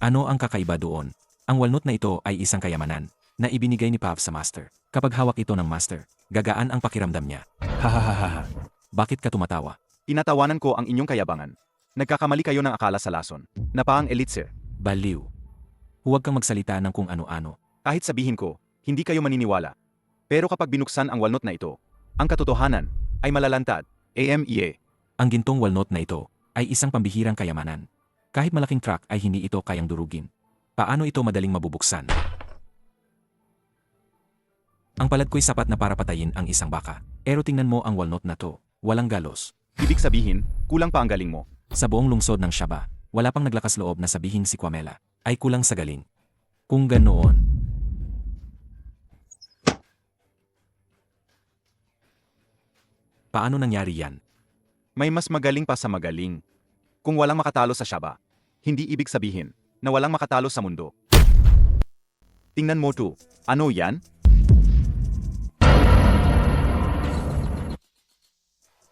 Ano ang kakaiba doon? Ang walnut na ito ay isang kayamanan na ibinigay ni Pav sa Master. Kapag hawak ito ng Master, gagaan ang pakiramdam niya. hahaha. Bakit ka tumatawa? Tinatawanan ko ang inyong kayabangan. Nagkakamali kayo ng akala sa lason. Na pa ang elite, sir. Baliw. Huwag kang magsalita ng kung ano-ano. Kahit sabihin ko, hindi kayo maniniwala. Pero kapag binuksan ang walnut na ito, ang katotohanan ay malalantad. AMEA. Ang gintong walnut na ito ay isang pambihirang kayamanan. Kahit malaking truck ay hindi ito kayang durugin. Paano ito madaling mabubuksan? Ang palad ko'y sapat na para patayin ang isang baka. Pero tingnan mo ang walnut na to. Walang galos. Ibig sabihin, kulang pa ang galing mo. Sa buong lungsod ng Shaba, wala pang naglakas loob na sabihin si Kwamela ay kulang sa galing. Kung ganoon, Paano nangyari yan? May mas magaling pa sa magaling. Kung walang makatalo sa Shaba, hindi ibig sabihin na walang makatalo sa mundo. Tingnan mo to. Ano yan?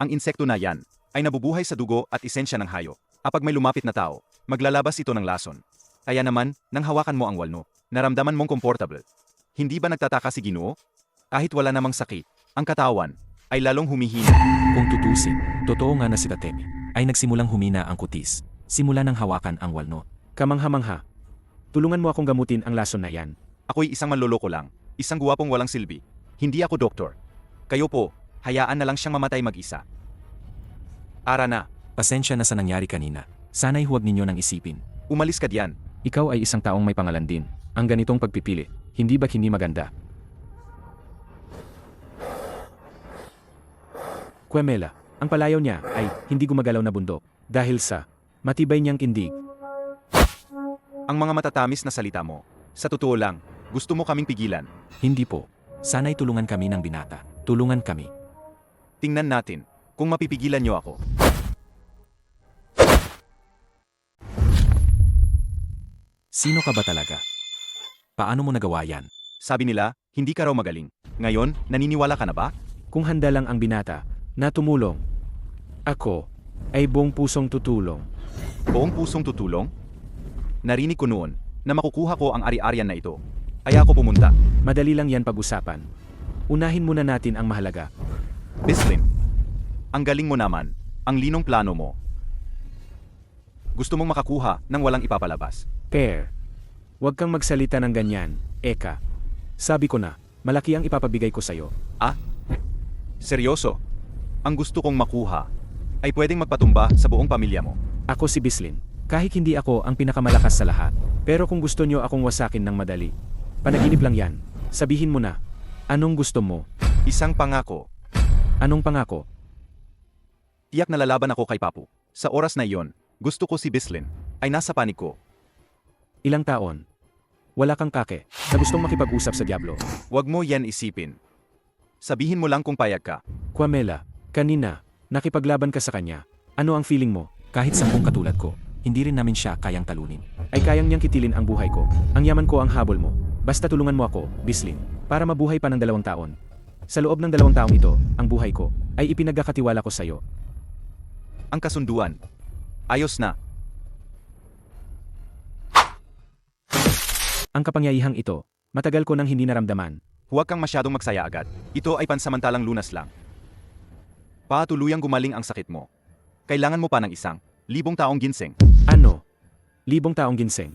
Ang insekto na yan ay nabubuhay sa dugo at esensya ng hayop. Kapag may lumapit na tao, maglalabas ito ng lason. Kaya naman, nang hawakan mo ang walno, naramdaman mong comfortable. Hindi ba nagtataka si Ginoo? Kahit wala namang sakit, ang katawan ay lalong humihina. Kung tutusin, totoo nga na si Tatemi ay nagsimulang humina ang kutis. Simula nang hawakan ang walno. Kamangha-mangha. Tulungan mo akong gamutin ang lason na yan. Ako'y isang manloloko lang, isang guwapong walang silbi. Hindi ako doktor. Kayo po, hayaan na lang siyang mamatay mag-isa. Ara na, Pasensya na sa nangyari kanina. Sana'y huwag ninyo nang isipin. umalis ka diyan. Ikaw ay isang taong may pangalan din. Ang ganitong pagpipili, hindi ba hindi maganda? Kwemela, ang palayaw niya ay hindi gumagalaw na bundok dahil sa matibay niyang tindig. Ang mga matatamis na salita mo, sa totoo lang, gusto mo kaming pigilan. Hindi po. Sana'y tulungan kami ng binata. Tulungan kami. Tingnan natin kung mapipigilan niyo ako. Sino ka ba talaga? Paano mo nagawa yan? Sabi nila, hindi ka raw magaling. Ngayon, naniniwala ka na ba? Kung handa lang ang binata na tumulong, ako ay buong pusong tutulong. Buong pusong tutulong? Narinig ko noon na makukuha ko ang ari-arian na ito. Kaya ako pumunta. Madali lang yan pag-usapan. Unahin muna natin ang mahalaga. Bislin, ang galing mo naman, ang linong plano mo. Gusto mong makakuha ng walang ipapalabas. Pear, huwag kang magsalita ng ganyan, Eka. Sabi ko na, malaki ang ipapabigay ko sa'yo. Ah? Seryoso? Ang gusto kong makuha ay pwedeng magpatumba sa buong pamilya mo. Ako si Bislin. Kahit hindi ako ang pinakamalakas sa lahat. Pero kung gusto nyo akong wasakin ng madali, panaginip lang yan. Sabihin mo na, anong gusto mo? Isang pangako. Anong pangako? Tiyak na lalaban ako kay Papu. Sa oras na iyon, gusto ko si Bislin ay nasa panig ko. Ilang taon? Wala kang kake na gustong makipag-usap sa Diablo. Huwag mo yan isipin. Sabihin mo lang kung payag ka. Kwamela, kanina, nakipaglaban ka sa kanya. Ano ang feeling mo? Kahit 10 katulad ko, hindi rin namin siya kayang talunin. Ay kayang niyang kitilin ang buhay ko. Ang yaman ko ang habol mo. Basta tulungan mo ako, Bislin, para mabuhay pa ng 2 taon. Sa loob ng 2 taong ito, ang buhay ko ay ipinagkakatiwala ko sa iyo. Ang kasunduan. Ayos na. Ang kapangyayihang ito, matagal ko nang hindi naramdaman. Huwag kang masyadong magsaya agad. Ito ay pansamantalang lunas lang. Patuluyang gumaling ang sakit mo. Kailangan mo pa ng 1,000 taong ginseng. Ano? 1,000 taong ginseng.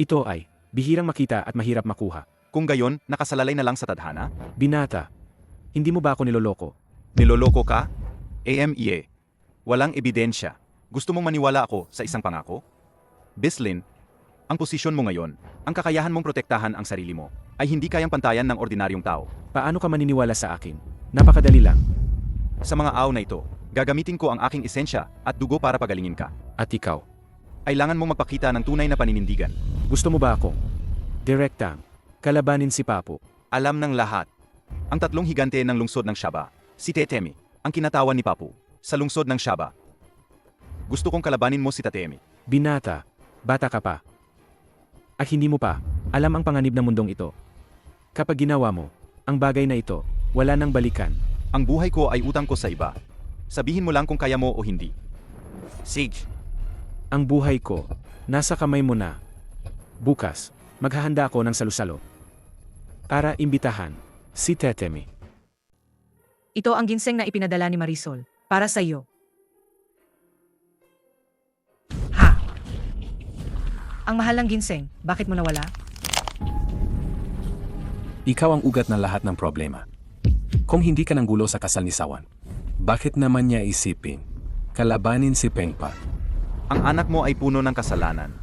Ito ay bihirang makita at mahirap makuha. Kung gayon, nakasalalay na lang sa tadhana? Binata, hindi mo ba ako niloloko? Niloloko ka? AMEA. Walang ebidensya. Gusto mong maniwala ako sa isang pangako? Bislin, ang posisyon mo ngayon, ang kakayahan mong protektahan ang sarili mo, ay hindi kayang pantayan ng ordinaryong tao. Paano ka maniniwala sa akin? Napakadali lang. Sa mga aw na ito, gagamitin ko ang aking esensya at dugo para pagalingin ka. At ikaw? Kailangan mong magpakita ng tunay na paninindigan. Gusto mo ba akong direktang kalabanin si Papu? Alam ng lahat. Ang 3 higante ng lungsod ng Shaba, si Tetemi, ang kinatawan ni Papu, sa lungsod ng Shaba. Gusto kong kalabanin mo si Tetemi. Binata, bata ka pa. At hindi mo pa alam ang panganib ng mundong ito. Kapag ginawa mo ang bagay na ito, wala nang balikan. Ang buhay ko ay utang ko sa iba. Sabihin mo lang kung kaya mo o hindi. Sige. Ang buhay ko, nasa kamay mo na. Bukas, maghahanda ako ng salusalo para imbitahan si Tetemi. Ito ang ginseng na ipinadala ni Marisol para sa iyo. Ha! Ang mahal ng ginseng, bakit mo nawala? Ikaw ang ugat ng lahat ng problema. Kung hindi ka nang gulo sa kasal ni Sawan, bakit naman niya isipin kalabanin si Pengpa? Ang anak mo ay puno ng kasalanan.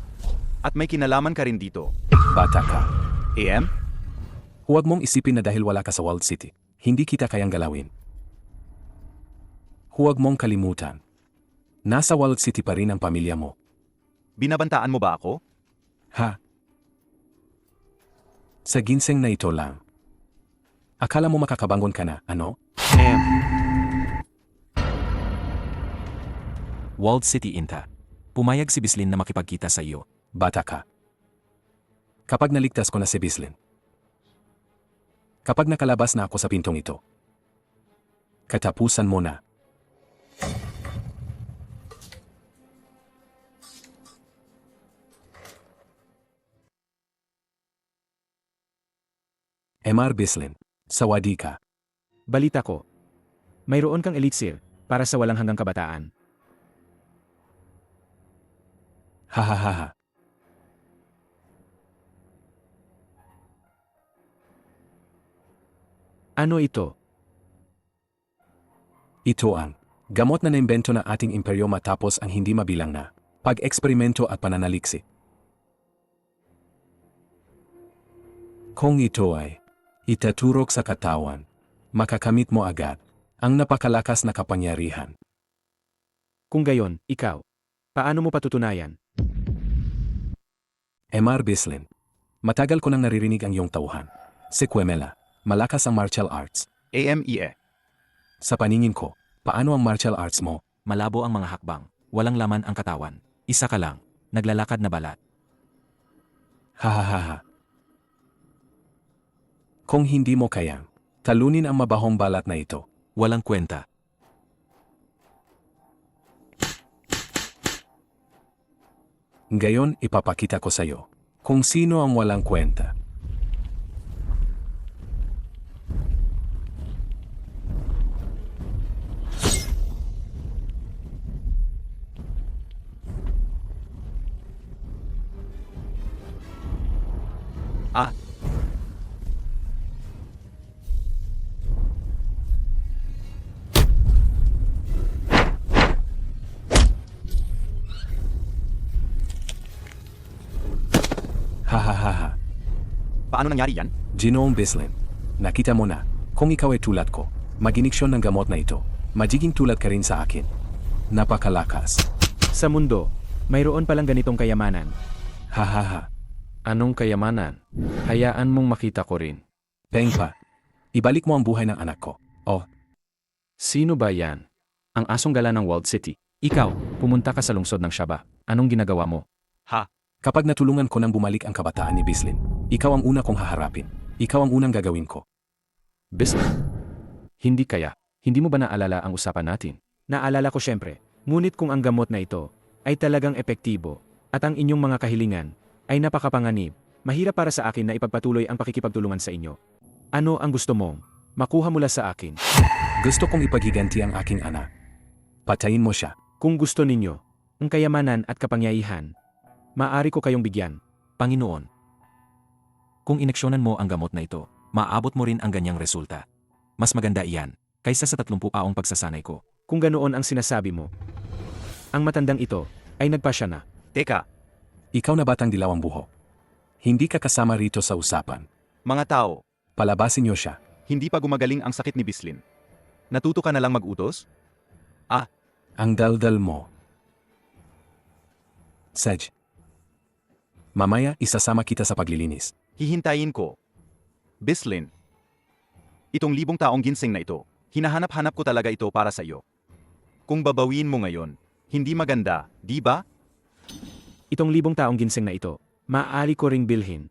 At may kinalaman ka rin dito. Bata ka. AM? Huwag mong isipin na dahil wala ka sa Walled City, hindi kita kayang galawin. Huwag mong kalimutan. Nasa Walled City pa rin ang pamilya mo. Binabantaan mo ba ako? Ha? Sa ginseng na ito lang. Akala mo makakabangon ka na, ano? Walled City Inta. Pumayag si Bislin na makipagkita sa iyo. Bata ka. Kapag naligtas ko na si Bislin. Kapag nakalabas na ako sa pintong ito. Katapusan mo na. Mr. Bislin, sawadi ka. Balita ko. Mayroon kang elixir para sa walang hanggang kabataan. Hahaha. Ano ito? Ito ang gamot na naimbento ng ating imperyo matapos ang hindi mabilang na pag-eksperimento at pananaliksik. Kung ito ay itaturok sa katawan, makakamit mo agad ang napakalakas na kapangyarihan. Kung gayon, ikaw, paano mo patutunayan? Mr. Bislin, matagal ko nang naririnig ang iyong tauhan. Si Quemela, malakas ang martial arts. AMEA. Sa paningin ko, paano ang martial arts mo? Malabo ang mga hakbang. Walang laman ang katawan. Isa ka lang. Naglalakad na balat. Hahaha. Kung hindi mo kayang talunin ang mabahong balat na ito, Walang kwenta. ngayon ipapakita ko sa iyo kung sino ang walang kwenta. Ah, Hahaha. paano nangyari yan? Ginoong Bislin, nakita mo na, kung ikaw ay tulad ko, mag-iniksyon ng gamot na ito, magiging tulad ka rin sa akin. Napakalakas. Sa mundo, mayroon palang ganitong kayamanan. Hahaha. Anong kayamanan? Hayaan mong makita ko rin. Pengpa, ibalik mo ang buhay ng anak ko. Oh, Sino ba yan? Ang asong gala ng Walled City. Ikaw, pumunta ka sa lungsod ng Shaba. Anong ginagawa mo? Ha? kapag natulungan ko nang bumalik ang kabataan ni Bislin, ikaw ang una kong haharapin. Ikaw ang unang gagawin ko. Bislin? Hindi kaya. Hindi mo ba naalala ang usapan natin? Naalala ko syempre. Ngunit kung ang gamot na ito ay talagang epektibo at ang inyong mga kahilingan ay napakapanganib, mahirap para sa akin na ipagpatuloy ang pakikipagtulungan sa inyo. Ano ang gusto mong makuha mula sa akin? Gusto kong ipaghiganti ang aking anak. Patayin mo siya. Kung gusto ninyo, ang kayamanan at kapangyarihan, maaari ko kayong bigyan. Panginoon, kung ineksyonan mo ang gamot na ito, maabot mo rin ang ganyang resulta. Mas maganda iyan, kaysa sa 30 taong pagsasanay ko. Kung ganoon ang sinasabi mo, ang matandang ito ay nagpasya na. Teka, Ikaw na batang dilawang buho. Hindi ka kasama rito sa usapan. mga tao, Palabasin niyo siya. hindi pa gumagaling ang sakit ni Bislin. Natuto ka na lang mag-utos? Ang daldal mo. Sedge. Mamaya isasama kita sa paglilinis. Hihintayin ko. Bislin, itong 1,000 taong ginseng na ito, hinahanap-hanap ko talaga ito para sa iyo. Kung babawiin mo ngayon, hindi maganda, di ba? Itong 1,000 taong ginseng na ito, maaari ko ring bilhin.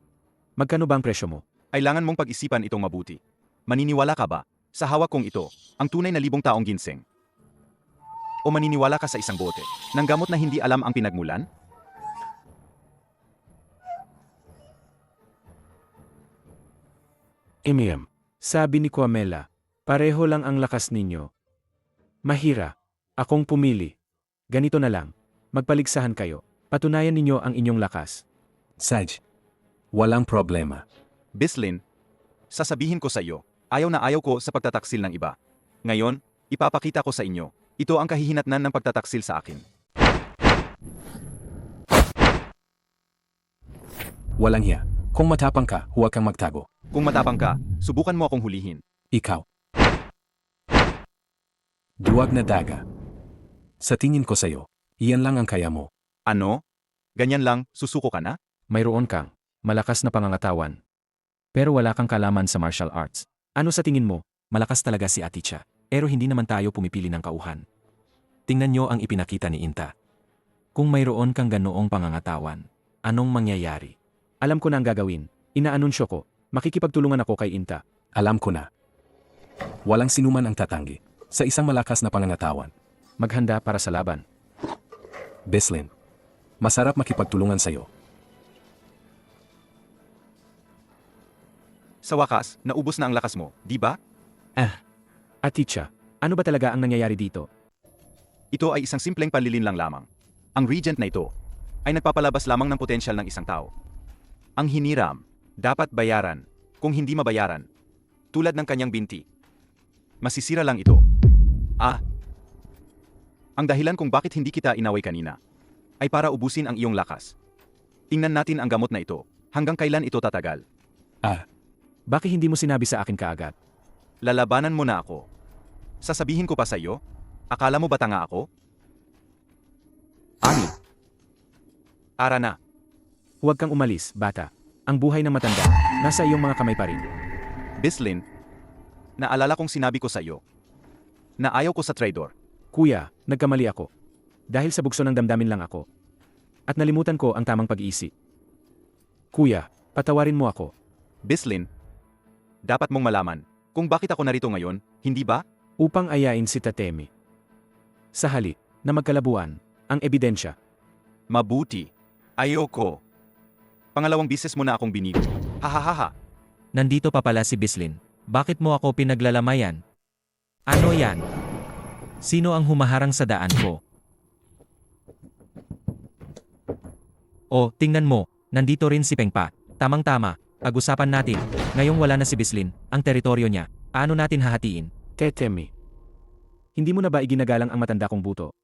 Magkano ba ang presyo mo? Kailangan mong pag-isipan itong mabuti. Maniniwala ka ba sa hawak kong ito, ang tunay na 1,000 taong ginseng? O maniniwala ka sa isang bote ng gamot na hindi alam ang pinagmulan? Emiem, sabi ni Quamela, pareho lang ang lakas ninyo. Mahira, akong pumili. Ganito na lang, magpaligsahan kayo. Patunayan ninyo ang inyong lakas. Sedge. Walang problema. Bislin, sasabihin ko sa iyo, ayaw na ayaw ko sa pagtataksil ng iba. Ngayon, ipapakita ko sa inyo, ito ang kahihinatnan ng pagtataksil sa akin. Walang hiya. Kung matapang ka, huwag kang magtago. Kung matapang ka, subukan mo akong hulihin. Ikaw. Duwag na daga. Sa tingin ko sa'yo, iyan lang ang kaya mo. Ano? Ganyan lang, susuko ka na? Mayroon kang malakas na pangangatawan. Pero wala kang kalaman sa martial arts. Ano sa tingin mo? Malakas talaga si Aticha. Pero hindi naman tayo pumipili ng kauhan. Tingnan nyo ang ipinakita ni Inta. Kung mayroon kang ganoong pangangatawan, anong mangyayari? Alam ko na ang gagawin. Inaanunsyo ko. Makikipagtulungan ako kay Inta. Alam ko na. Walang sinuman ang tatanggi sa isang malakas na pangangatawan. Maghanda para sa laban. Bislin, masarap makipagtulungan sa'yo. Sa wakas, naubos na ang lakas mo, di ba? Aticha, ano ba talaga ang nangyayari dito? Ito ay isang simpleng panlilinlang lamang. Ang regent na ito ay nagpapalabas lamang ng potensyal ng isang tao. Ang hiniram, dapat bayaran. Kung hindi mabayaran, tulad ng kanyang binti, masisira lang ito. Ang dahilan kung bakit hindi kita inaway kanina ay para ubusin ang iyong lakas. Tingnan natin ang gamot na ito. Hanggang kailan ito tatagal? Bakit hindi mo sinabi sa akin kaagad? Lalabanan mo na ako. Sasabihin ko pa sa iyo? Akala mo ba tanga ako? Ani. Tara na. Huwag kang umalis, bata. Ang buhay ng matanda, nasa iyong mga kamay pa rin. Bislin, naalala kong sinabi ko sa iyo na ayaw ko sa traitor. Kuya, nagkamali ako. Dahil sa bugso ng damdamin lang ako. At nalimutan ko ang tamang pag-iisip. Kuya, patawarin mo ako. Bislin, dapat mong malaman kung bakit ako narito ngayon, hindi ba? Upang ayain si Tatemi. Sa halip na magkalabuan, ang ebidensya. Mabuti. Ayoko. Pangalawang bises mo na akong binigo. Hahaha. Nandito pa pala si Bislin. Bakit mo ako pinaglalamayan? Ano yan? Sino ang humaharang sa daan ko? O, tingnan mo, nandito rin si Pengpa. Tamang-tama, pag-usapan natin. Ngayong wala na si Bislin, ang teritoryo niya. Paano natin hahatiin? Tetemi. Hindi mo na ba iginagalang ang matanda kong buto?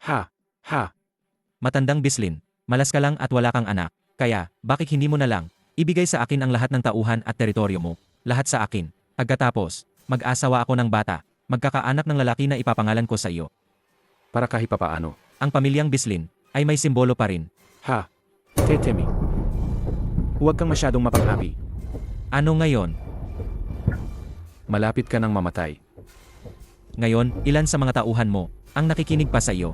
Ha. Matandang Bislin, malas ka lang at wala kang anak. Kaya, bakit hindi mo na lang ibigay sa akin ang lahat ng tauhan at teritoryo mo? Lahat sa akin. Pagkatapos, mag-asawa ako ng bata. Magkakaanak ng lalaki na ipapangalan ko sa iyo. Para kahit papaano. Ang pamilyang Bislin ay may simbolo pa rin. Ha. Tetemi. Huwag kang masyadong mapang-api. Ano ngayon? Malapit ka nang mamatay. Ngayon, ilan sa mga tauhan mo ang nakikinig pa sa iyo?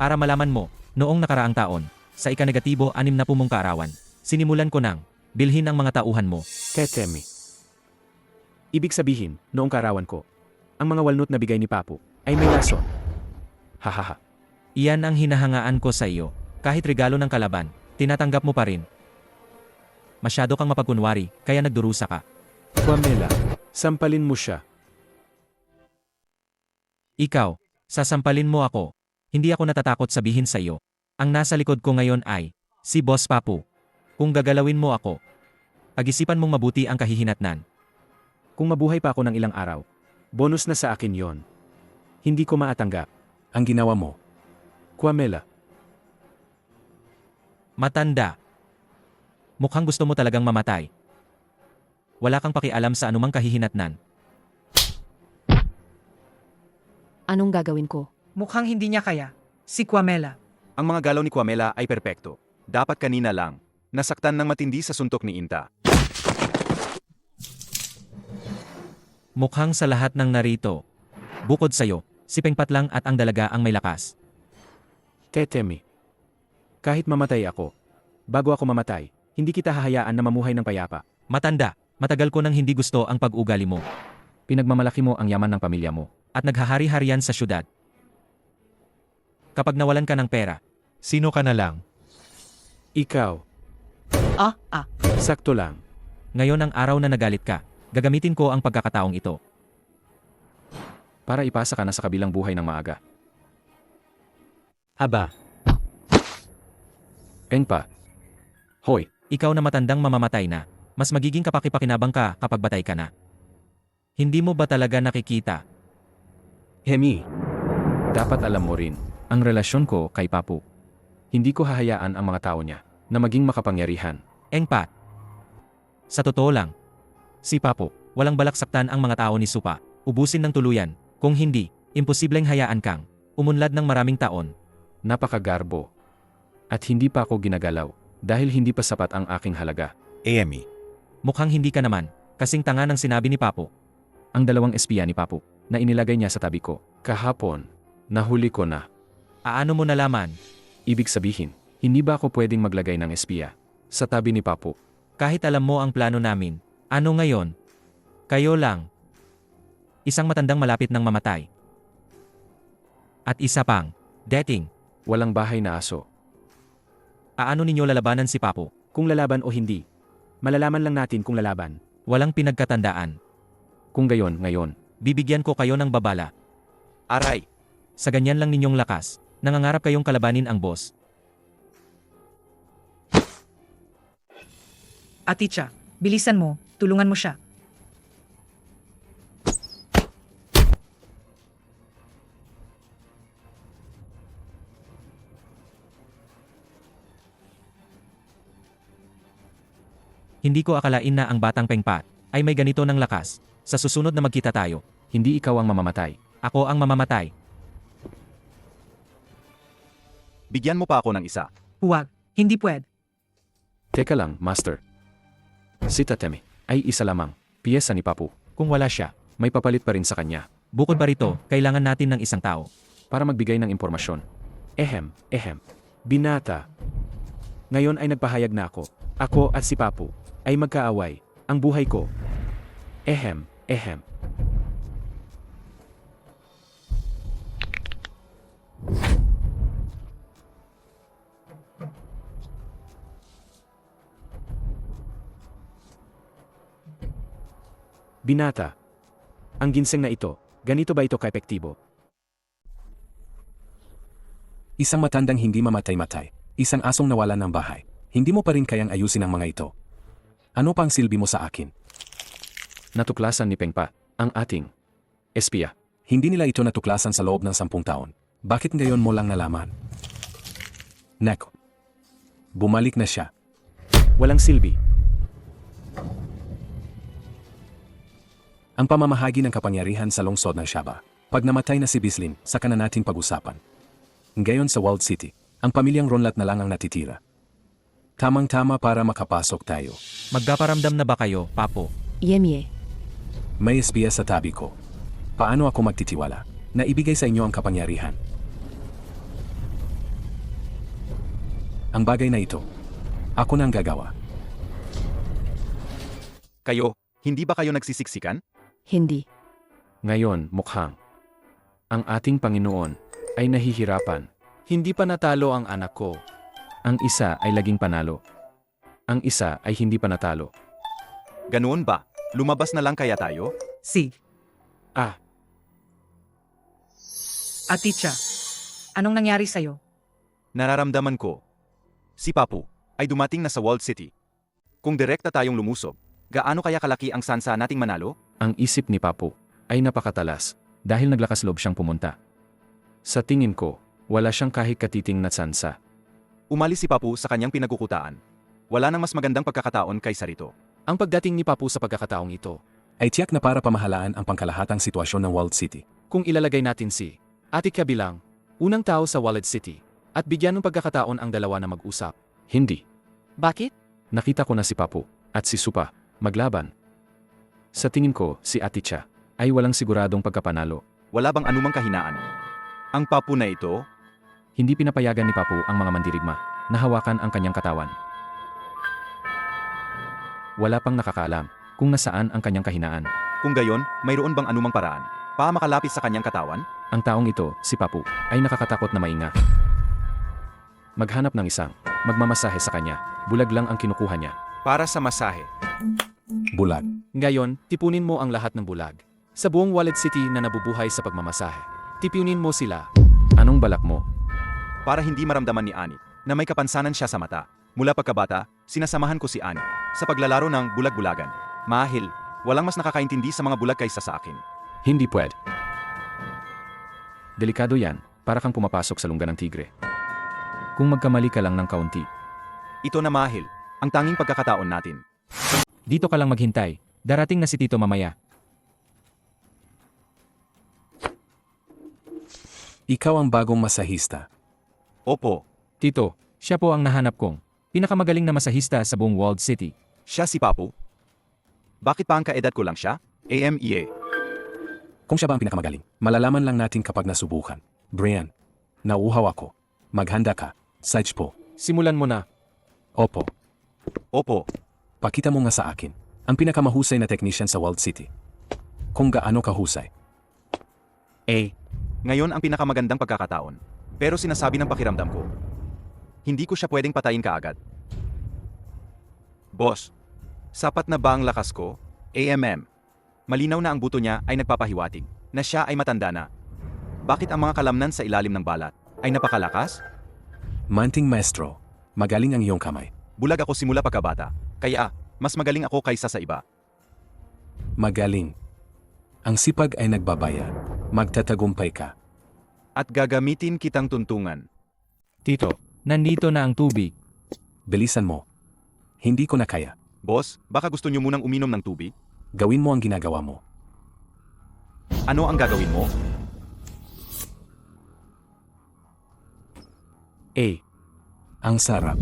Para malaman mo, noong nakaraang taon, sa ika-negatibo 60 mong kaarawan, sinimulan ko nang bilhin ang mga tauhan mo. Tetemi. Ibig sabihin, noong kaarawan ko, ang mga walnut na bigay ni Papu ay may lason. Hahaha. Iyan ang hinahangaan ko sa iyo. Kahit regalo ng kalaban, tinatanggap mo pa rin. Masyado kang mapagkunwari, kaya nagdurusa ka. Pamela, sampalin mo siya. Ikaw, sasampalin mo ako. Hindi ako natatakot sabihin sa iyo. Ang nasa likod ko ngayon ay si Boss Papu. Kung gagalawin mo ako, pag-isipan mong mabuti ang kahihinatnan. Kung mabuhay pa ako ng ilang araw, bonus na sa akin yon. Hindi ko maatanggap. Ang ginawa mo. Kwamela, Matanda. Mukhang gusto mo talagang mamatay. Wala kang pakialam sa anumang kahihinatnan. Anong gagawin ko? Mukhang hindi niya kaya. Si Kwamela. Ang mga galaw ni Kwamela ay perpekto. Dapat kanina lang. Nasaktan ng matindi sa suntok ni Inta. Mukhang sa lahat ng narito. Bukod sa'yo, si Pengpat lang at ang dalaga ang may lakas. Tetemi. Kahit mamatay ako, bago ako mamatay, hindi kita hahayaan na mamuhay ng payapa. Matanda, matagal ko nang hindi gusto ang pag-ugali mo. Pinagmamalaki mo ang yaman ng pamilya mo. At naghahari-harian sa syudad. Kapag nawalan ka ng pera, sino ka na lang? Ikaw, Ah. sakto lang. Ngayon ang araw na nagalit ka, gagamitin ko ang pagkakataong ito. Para ipasa ka na sa kabilang buhay ng maaga. Aba, Pengpa. Hoy, Ikaw na matandang mamamatay na, mas magiging kapaki-pakinabang ka kapag batay ka na. Hindi mo ba talaga nakikita? Hemi, dapat alam mo rin, ang relasyon ko kay Papu. Hindi ko hahayaan ang mga tao niya na maging makapangyarihan. Engpat. Sa totoo lang, si Papu, walang balak saktan ang mga tao ni Supa, ubusin ng tuluyan, kung hindi, imposibleng hayaan kang umunlad ng maraming taon. Napakagarbo. At hindi pa ako ginagalaw dahil hindi pa sapat ang aking halaga. Amy. Mukhang hindi ka naman, kasing tanga ng sinabi ni Papu. Ang dalawang espiya ni Papu na inilagay niya sa tabi ko kahapon, Nahuli ko na. Aano mo nalaman? Ibig sabihin, hindi ba ako pwedeng maglagay ng espiya sa tabi ni Papu? Kahit alam mo ang plano namin, ano ngayon? Kayo lang. Isang matandang malapit ng mamatay. At isa pang, dating. Walang bahay na aso. Aano ninyo lalabanan si Papo? Kung lalaban o hindi, malalaman lang natin kung lalaban. Walang pinagkatandaan. Kung gayon, ngayon, Bibigyan ko kayo ng babala. Aray! Sa ganyan lang ninyong lakas, nangangarap kayong kalabanin ang boss. Aticha, bilisan mo, tulungan mo siya. Hindi ko akalain na ang batang Pengpat ay may ganito ng lakas. Sa susunod na magkita tayo, hindi ikaw ang mamamatay. ako ang mamamatay. Bigyan mo pa ako ng isa. Huwag, hindi pwede. Teka lang, Master. Si Tateme ay isa lamang, piyesa ni Papu. Kung wala siya, May papalit pa rin sa kanya bukod pa rito, kailangan natin ng isang tao. para magbigay ng impormasyon. Ehem. Binata. Ngayon ay nagpahayag na ako. Ako at si Papu ay magkaaway. Ang buhay ko. Ehem. Binata. Ang ginseng na ito, ganito ba ito kaepektibo? Isang matandang hindi mamatay-matay. Isang asong nawalan ng bahay. Hindi mo pa rin kayang ayusin ang mga ito. Ano pang silbi mo sa akin? Natuklasan ni Pengpa, ang ating espiya. Hindi nila ito natuklasan sa loob ng 10 taon. Bakit ngayon mo lang nalaman? Nako. Bumalik na siya. Walang silbi. Ang pamamahagi ng kapangyarihan sa lungsod ng Shaba. Pag namatay na si Bislin, saka na natin pag-usapan. Ngayon sa Walled City, ang pamilyang Ronlat na lang ang natitira. Tamang-tama para makapasok tayo. Magpaparamdam na ba kayo, Papo? Yemye. May espiya sa tabi ko. Paano ako magtitiwala na ibigay sa inyo ang kapangyarihan? Ang bagay na ito, ako nang gagawa. Kayo, hindi ba kayo nagsisiksikan? Hindi. Ngayon, mukhang ang ating Panginoon ay nahihirapan. Hindi pa natalo ang anak ko. Ang isa ay laging panalo. Ang isa ay hindi pa natalo. Ganoon ba? Lumabas na lang kaya tayo? Si. Ah. Aticha, anong nangyari sa'yo? Nararamdaman ko. Si Papu ay dumating na sa Walled City. Kung direkta tayong lumusob, gaano kaya kalaki ang sansa nating manalo? Ang isip ni Papu ay napakatalas dahil naglakas loob siyang pumunta. Sa tingin ko, wala siyang kahit katiting na tsansa. Umalis si Papu sa kanyang pinagkukutaan. Wala nang mas magandang pagkakataon kaysa rito. Ang pagdating ni Papu sa pagkakataong ito, Ay tiyak na para pamahalaan ang pangkalahatang sitwasyon ng Walled City. kung ilalagay natin si Atika bilang unang tao sa Walled City at bigyan ng pagkakataon ang dalawa na mag-usap. Hindi. Bakit? Nakita ko na si Papu at si Supa maglaban. Sa tingin ko, si Aticha ay walang siguradong pagkapanalo. Wala bang anumang kahinaan? Ang Papu na ito, Hindi pinapayagan ni Papu ang mga mandirigma na hawakan ang kanyang katawan. Wala pang nakakaalam kung nasaan ang kanyang kahinaan. kung gayon, mayroon bang anumang paraan para makalapit sa kanyang katawan? Ang taong ito, si Papu, ay nakakatakot na maingat. Maghanap ng isang magmamasahe sa kanya. Bulag lang ang kinukuha niya. Para sa masahe. Bulag. Ngayon, tipunin mo ang lahat ng bulag. Sa buong Walled City na nabubuhay sa pagmamasahe. Tipunin mo sila. Anong balak mo? Para hindi maramdaman ni Ani na may kapansanan siya sa mata. Mula pagkabata, sinasamahan ko si Ani sa paglalaro ng bulag-bulagan. Mahil, walang mas nakakaintindi sa mga bulag kaysa sa akin. Hindi pwede. Delikado yan, para kang pumapasok sa lungga ng tigre. Kung magkamali ka lang ng kaunti, Ito na Mahil, ang tanging pagkakataon natin. Dito ka lang maghintay. Darating na si Tito mamaya. Ikaw ang bagong masahista. Opo, Tito, siya po ang nahanap kong pinakamagaling na masahista sa buong Walled City. siya si Papu. Bakit pa ang kaedad ko lang siya? AMEA. Kung siya ba ang pinakamagaling, malalaman lang natin kapag nasubukan. Brian, nauuhaw ako. Maghanda ka. Sage po. Simulan mo na. Opo. Opo, Pakita mo nga sa akin. Ang pinakamahusay na technician sa Wild City. Kung gaano kahusay. ngayon ang pinakamagandang pagkakataon. Pero sinasabi ng pakiramdam ko, hindi ko siya pwedeng patayin kaagad. Boss, sapat na ba ang lakas ko? AMM. Malinaw na ang buto niya ay nagpapahiwatig na siya ay matanda na. Bakit ang mga kalamnan sa ilalim ng balat ay napakalakas? Manting maestro, magaling ang iyong kamay. Bulag ako simula pagkabata, kaya mas magaling ako kaysa sa iba. Magaling. Ang sipag ay nagbabayad. Magtatagumpay ka. At gagamitin kitang tuntungan. Tito, nandito na ang tubig. Bilisan mo. Hindi ko na kaya. Boss, baka gusto niyo munang uminom ng tubig? Gawin mo ang ginagawa mo. Ano ang gagawin mo? Ang sarap.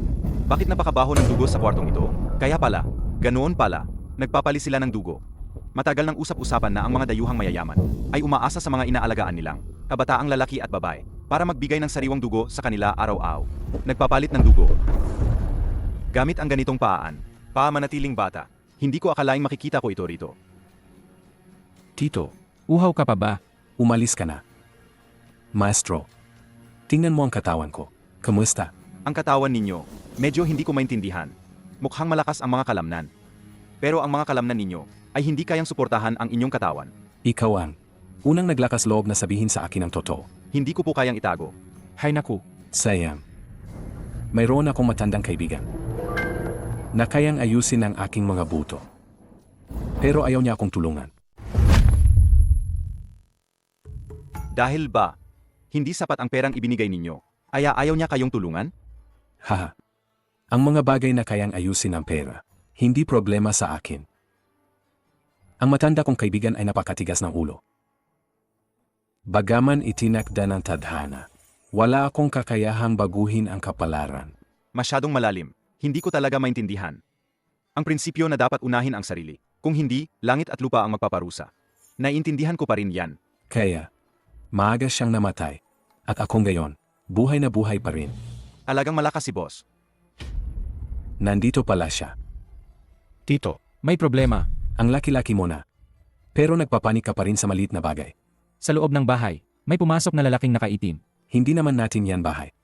Bakit napakabaho ng dugo sa kwartong ito? Kaya pala, ganoon pala, nagpapali sila ng dugo. Matagal nang usap-usapan na ang mga dayuhang mayayaman ay umaasa sa mga inaalagaan nilang kabataang lalaki at babae para magbigay ng sariwang dugo sa kanila araw-araw. Nagpapalit ng dugo. Gamit ang ganitong pamanatiling bata, hindi ko akalaing makikita ko ito rito. Tito, uhaw ka pa ba? Umalis ka na. Maestro, tingnan mo ang katawan ko. Kamusta? Ang katawan ninyo, medyo hindi ko maintindihan. Mukhang malakas ang mga kalamnan. Pero ang mga kalamnan ninyo ay hindi kayang suportahan ang inyong katawan. Ikaw ang unang naglakas loob na sabihin sa akin ang totoo. Hindi ko po kayang itago. Hay naku, Sayang. Mayroon akong matandang kaibigan na kayang ayusin ang aking mga buto. Pero ayaw niya akong tulungan. Dahil ba, hindi sapat ang perang ibinigay ninyo, kaya ayaw niya kayong tulungan? Haha. Ang mga bagay na kayang ayusin ang pera, hindi problema sa akin. Ang matanda kong kaibigan ay napakatigas ng ulo. Bagaman itinakda ng tadhana, wala akong kakayahang baguhin ang kapalaran. Masyadong malalim, hindi ko talaga maintindihan. Ang prinsipyo na dapat unahin ang sarili, kung hindi, langit at lupa ang magpaparusa. Naiintindihan ko pa rin yan. Kaya, maaga siyang namatay. At akong gayon, buhay na buhay pa rin. Talagang malakas si boss. Nandito pala siya. Tito, may problema. Ang laki-laki mo na. Pero nagpapanik ka pa rin sa maliit na bagay. Sa loob ng bahay, may pumasok na lalaking nakaitim. Hindi naman natin yan bahay.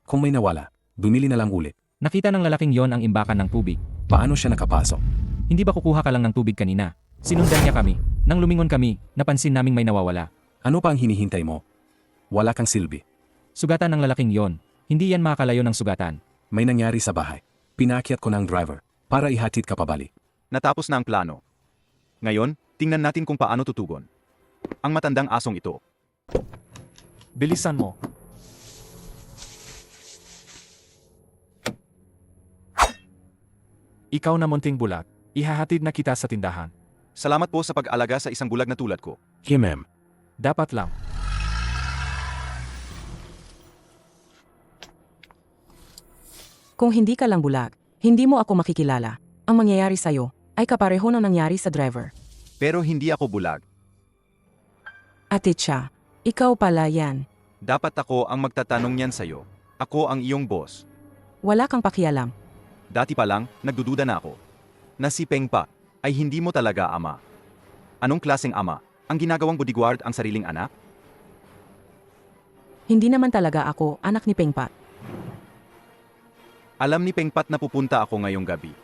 Kung may nawala, bumili na lang ulit. Nakita ng lalaking yon ang imbakan ng tubig. Paano siya nakapasok? Hindi ba kukuha ka lang ng tubig kanina? Sinundan niya kami. Nang lumingon kami, napansin naming may nawawala. Ano pa ang hinihintay mo? Wala kang silbi. Sugatan ng lalaking yon. Hindi yan makakalayo ng sugatan. May nangyari sa bahay. Pinakyat ko ng driver para ihatid ka pabalik. Natapos na ang plano. Ngayon, tingnan natin kung paano tutugon. Ang matandang asong ito. Bilisan mo. Ikaw na munting bulag, ihahatid na kita sa tindahan. Salamat po sa pag-alaga sa isang bulag na tulad ko. Himem. Dapat lang. Kung hindi ka lang bulag, hindi mo ako makikilala. Ang mangyayari sa'yo ay kapareho ng nangyari sa driver. Pero hindi ako bulag. Ate Cha, ikaw pala yan. Dapat ako ang magtatanong niyan sa'yo. Ako ang iyong boss. Wala kang pakialam. Dati pa lang, nagdududa na ako. Na si Peng Pa ay hindi mo talaga ama. Anong klaseng ama? Ang ginagawang bodyguard ang sariling anak? Hindi naman talaga ako anak ni Pengpat. Alam ni Pengpat na pupunta ako ngayong gabi.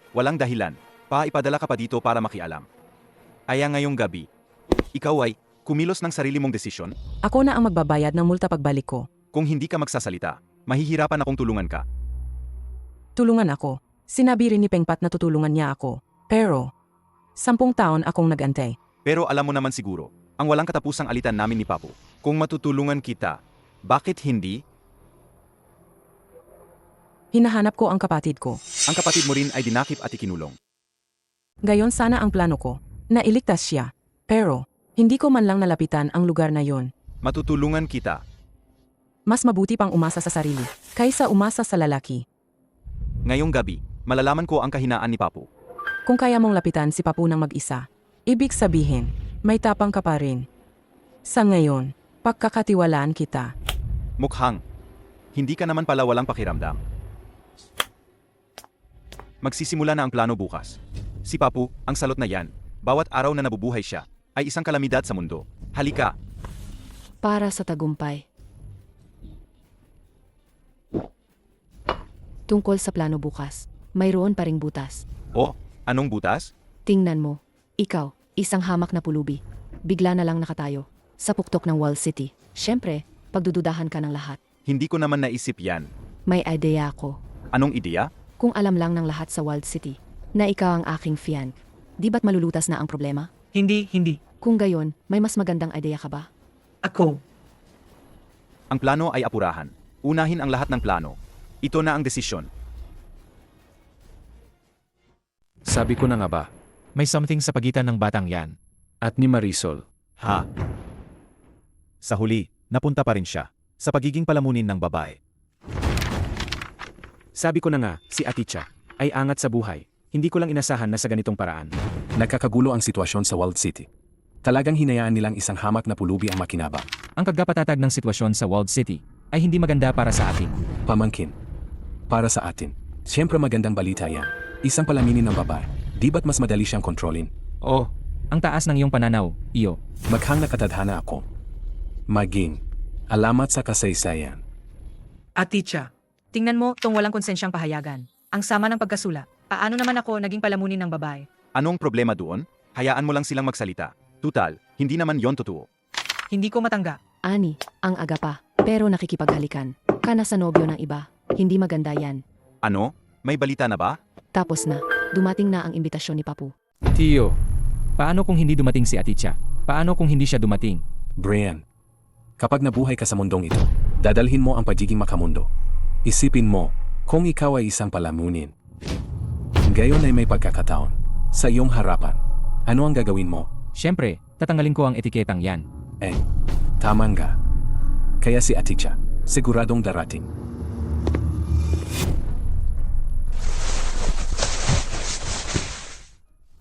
Walang dahilan. Ipadala ka pa dito para makialam. Aya ngayong gabi. Ikaw ay kumilos ng sarili mong desisyon? Ako na ang magbabayad ng multa pagbalik ko. Kung hindi ka magsasalita, mahihirapan akong tulungan ka. Tulungan ako. Sinabi rin ni Pengpat na tutulungan niya ako. Pero, 10 taon akong nag-antay. Pero alam mo naman siguro, ang walang katapusang alitan namin ni Papu. Kung matutulungan kita, bakit hindi? Hinahanap ko ang kapatid ko. Ang kapatid mo rin ay dinakip at ikinulong. Gayon sana ang plano ko, na iligtas siya. Pero, hindi ko man lang nalapitan ang lugar na yon. Matutulungan kita. Mas mabuti pang umasa sa sarili, kaysa umasa sa lalaki. Ngayong gabi, malalaman ko ang kahinaan ni Papu. Kung kaya mong lapitan si Papu ng mag-isa, ibig sabihin, may tapang ka pa rin. Sa ngayon, Pagkakatiwalaan kita. Mukhang. Hindi ka naman pala walang pakiramdam. Magsisimula na ang plano bukas. Si Papu, ang salot na yan, bawat araw na nabubuhay siya, ay isang kalamidad sa mundo. Halika! Para sa tagumpay. Tungkol sa plano bukas, mayroon pa ring butas. Oh, anong butas? Tingnan mo, ikaw, isang hamak na pulubi. Bigla na lang nakatayo, sa puktok ng Wall City. Siyempre, pagdududahan ka ng lahat. Hindi ko naman naisip yan. May ideya ako. Anong ideya? Kung alam lang ng lahat sa Wall City, na ikaw ang aking fiancé, di ba't malulutas na ang problema? Hindi. Kung gayon, may mas magandang ideya ka ba? Ako. Ang plano ay apurahan. Unahin ang lahat ng plano. Ito na ang desisyon. Sabi ko na nga ba, May something sa pagitan ng batang yan. at ni Marisol. Ha? Sa huli, napunta pa rin siya sa pagiging palamunin ng babae. Sabi ko na nga, si Aticha ay angat sa buhay. Hindi ko lang inasahan na sa ganitong paraan. Nakakagulo ang sitwasyon sa Walled City. Talagang hinayaan nilang isang hamak na pulubi ang makinabang. Ang kagpapatatag ng sitwasyon sa Walled City ay hindi maganda para sa atin. Pamangkin. Para sa atin. Siyempre magandang balita yan. Isang palaminin ng babae. Di ba't mas madali siyang kontrolin? Oh, ang taas ng iyong pananaw, iyo. Maghang nakatadhana ako. Maging. Alamat sa kasaysayan. Aticha, tingnan mo tong walang konsensyang pahayagan. Ang sama ng pagkasula. Paano naman ako naging palamunin ng babae? Anong problema doon? Hayaan mo lang silang magsalita. Tutal, hindi naman yon totoo. Hindi ko matanggap. Ani, ang aga pa, pero nakikipaghalikan. Ka na sa nobyo ng iba. Hindi maganda yan. Ano? May balita na ba? Tapos na, dumating na ang imbitasyon ni Papu. Tiyo, paano kung hindi dumating si Aticha? Paano kung hindi siya dumating? Brian, kapag nabuhay ka sa mundong ito, dadalhin mo ang pagiging makamundo. Isipin mo, kung ikaw ay isang palamunin. Gayon ay may pagkakataon. Sa iyong harapan, ano ang gagawin mo? Siyempre, tatanggalin ko ang etiketang yan. Tama nga. Kaya si Aticha, siguradong darating.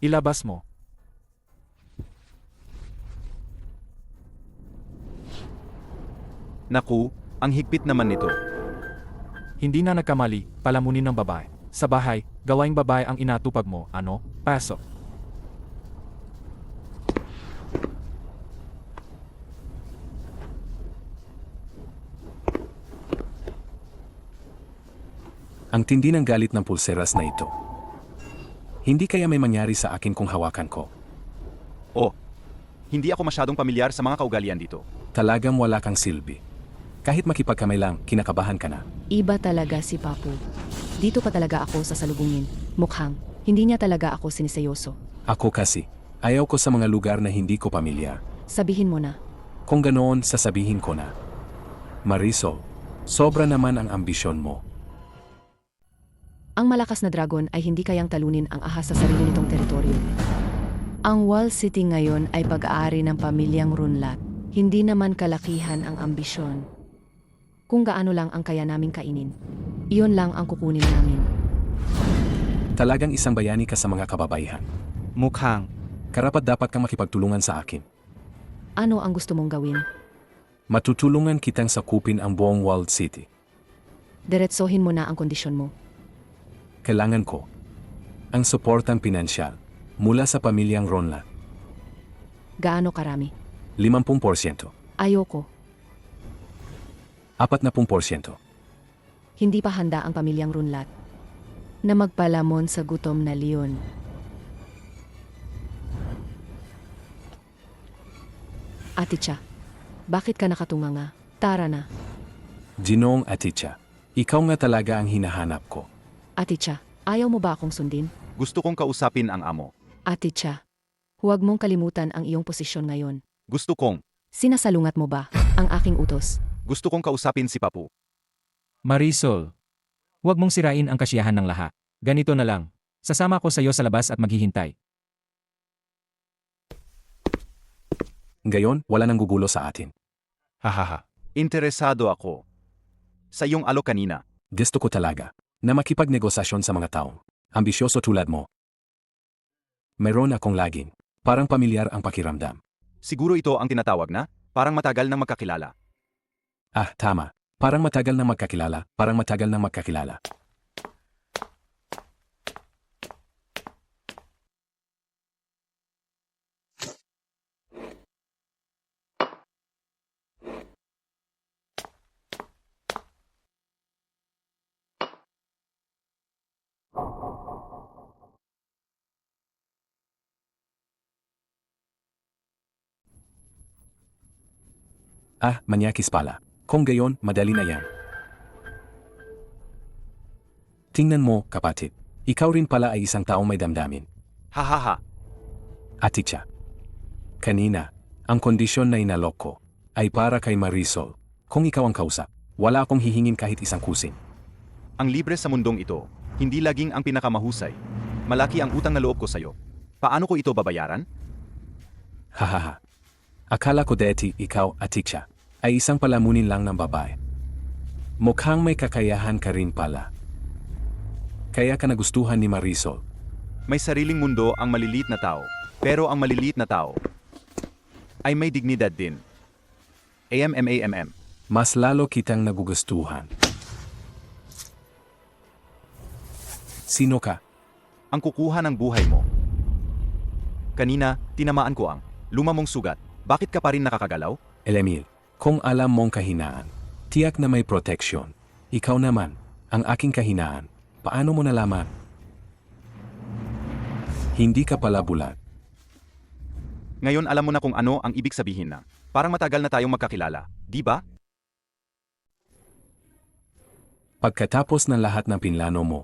Ilabas mo. Naku, ang higpit naman nito. Hindi na nagkamali, palamunin ng babae. Sa bahay, gawaing babae ang inatupag mo, ano? Pasok. Ang tindi ng galit ng pulseras na ito. Hindi kaya may mangyari sa akin kung hawakan ko. Oh, hindi ako masyadong pamilyar sa mga kaugalian dito. Talagang wala kang silbi. Kahit makipagkamay lang, kinakabahan ka na. Iba talaga si Papu. Dito pa talaga ako sasalubungin. Mukhang, hindi niya talaga ako siniseryoso. Ako kasi, ayaw ko sa mga lugar na hindi ko pamilyar. Sabihin mo na. Kung ganoon, sasabihin ko na. Marisol, sobra naman ang ambisyon mo. Ang malakas na dragon ay hindi kayang talunin ang ahas sa sarili nitong teritoryo. Ang Wall City ngayon ay pag-aari ng pamilyang Runlat. Hindi naman kalakihan ang ambisyon. Kung gaano lang ang kaya naming kainin, iyon lang ang kukunin namin. Talagang isang bayani ka sa mga kababaihan. Mukhang. Karapat dapat kang makipagtulungan sa akin. Ano ang gusto mong gawin? Matutulungan kitang sakupin ang buong Walled City. Diretsohin mo na ang kondisyon mo. Kailangan ko ang suportang pinansyal mula sa pamilyang Ronla. Gaano karami? 50%. Ayoko. 40%. Hindi pa handa ang pamilyang Runlat na magpalamon sa gutom na leon. Aticha, bakit ka nakatunganga? Tara na. Ginoong Aticha, ikaw nga talaga ang hinahanap ko. Aticha, ayaw mo ba akong sundin? Gusto kong kausapin ang amo. Aticha, huwag mong kalimutan ang iyong posisyon ngayon. Gusto kong Sinasalungat mo ba ang aking utos? Gusto kong kausapin si Papu. Marisol, huwag mong sirain ang kasiyahan ng lahat. Ganito na lang. Sasama ko sa iyo sa labas at maghihintay. Ngayon, wala nang gugulo sa atin. Hahaha. Interesado ako sa iyong alok kanina. Gusto ko talaga na makipagnegosasyon sa mga taong ambisyoso tulad mo. Meron akong laging parang pamilyar ang pakiramdam. Siguro ito ang tinatawag na Parang matagal nang magkakilala. Ah, tama. Parang matagal na magkakilala, parang matagal na magkakilala. Ah, manyakis pala. Kung gayon, madali na yan. Tingnan mo, kapatid. Ikaw rin pala ay isang taong may damdamin. Hahaha. Aticha. Kanina, ang kondisyon na inalok ko ay para kay Marisol. Kung ikaw ang kausap, wala akong hihingin kahit isang kusin. Ang libre sa mundong ito, hindi laging ang pinakamahusay. Malaki ang utang na loob ko sa'yo. Paano ko ito babayaran? Hahaha. Akala ko deti ikaw, Aticha, ay isang palamunin lang ng babae. Mukhang may kakayahan ka rin pala. Kaya ka nagustuhan ni Marisol. May sariling mundo ang maliliit na tao, pero ang maliliit na tao ay may dignidad din. AMMAMM. Mas lalo kitang nagugustuhan. Sino ka? Ang kukuha ng buhay mo. Kanina, tinamaan ko ang lumamong sugat. Bakit ka pa rin nakakagalaw? Elemil, kung alam mong kahinaan, tiyak na may protection. Ikaw naman, ang aking kahinaan. Paano mo nalaman? Hindi ka pala bulag. Ngayon alam mo na kung ano ang ibig sabihin na parang matagal na tayong magkakilala, di ba? Pagkatapos ng lahat ng pinlano mo,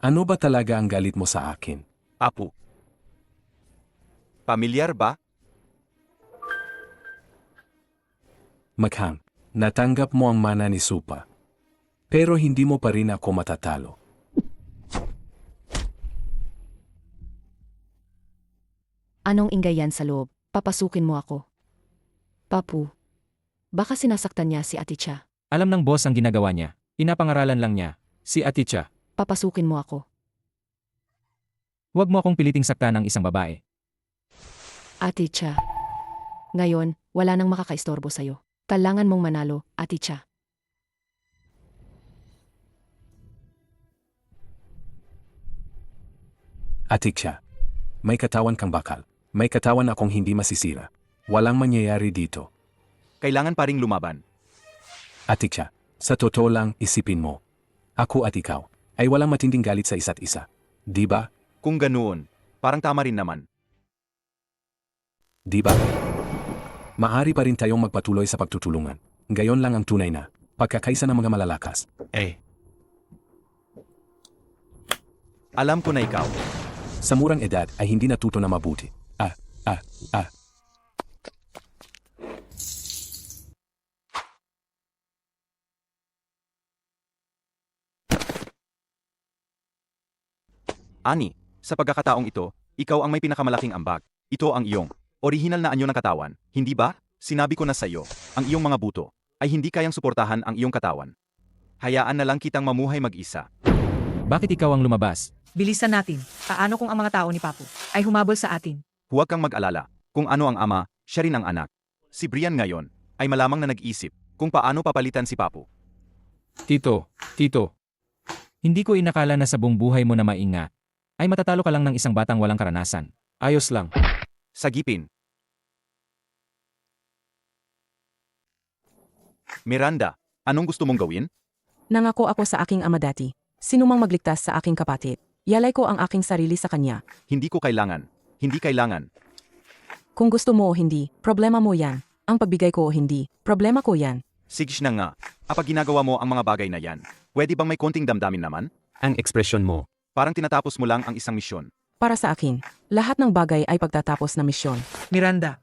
ano ba talaga ang galit mo sa akin? Apo. Pamilyar ba? Maghang, natanggap mo ang mana ni Supa. Pero hindi mo pa rin ako matatalo. Anong ingay yan sa loob? Papasukin mo ako. Papu, baka sinasaktan niya si Aticha. Alam ng boss ang ginagawa niya. Pinapangaralan lang niya. Si Aticha. Papasukin mo ako. Huwag mo akong piliting saktan ng isang babae. Aticha. Ngayon, wala nang makakaistorbo sa'yo. Kailangan mong manalo, Aticha. Aticha, may katawan kang bakal. May katawan akong hindi masisira. Walang mangyayari dito. Kailangan pa ring lumaban. Aticha, sa totoo lang, isipin mo. Ako at ikaw ay walang matinding galit sa isa't isa. Di ba? Kung ganoon, parang tama rin naman. Di ba? Maari pa rin tayong magpatuloy sa pagtutulungan. Gayon lang ang tunay na pagkakaisa ng mga malalakas. Alam ko na ikaw. Sa murang edad ay hindi natuto na mabuti. Ani, sa pagkakataong ito, ikaw ang may pinakamalaking ambag. Ito ang iyong orihinal na anyo ng katawan, hindi ba? Sinabi ko na sa iyo, ang iyong mga buto ay hindi kayang suportahan ang iyong katawan. Hayaan na lang kitang mamuhay mag-isa. Bakit ikaw ang lumabas? Bilisan natin. Paano kung ang mga tao ni Papu ay humabol sa atin? Huwag kang mag-alala. Kung ano ang ama, siya rin ang anak. Si Brian ngayon ay malamang na nag-isip kung paano papalitan si Papu. Tito, hindi ko inakala na sa buong buhay mo na maingat, ay matatalo ka lang ng isang batang walang karanasan. Ayos lang. Sagipin. Miranda, anong gusto mong gawin? Nangako ako sa aking ama dati. Sino mang magligtas sa aking kapatid, yalay ko ang aking sarili sa kanya. Hindi ko kailangan. Hindi kailangan. Kung gusto mo o hindi, problema mo yan. Ang pagbigay ko o hindi, problema ko yan. Sige na nga. Kapag ginagawa mo ang mga bagay na yan, pwede bang may konting damdamin naman? Ang ekspresyon mo. Parang tinatapos mo lang ang isang misyon. Para sa akin, lahat ng bagay ay pagtatapos na misyon. Miranda,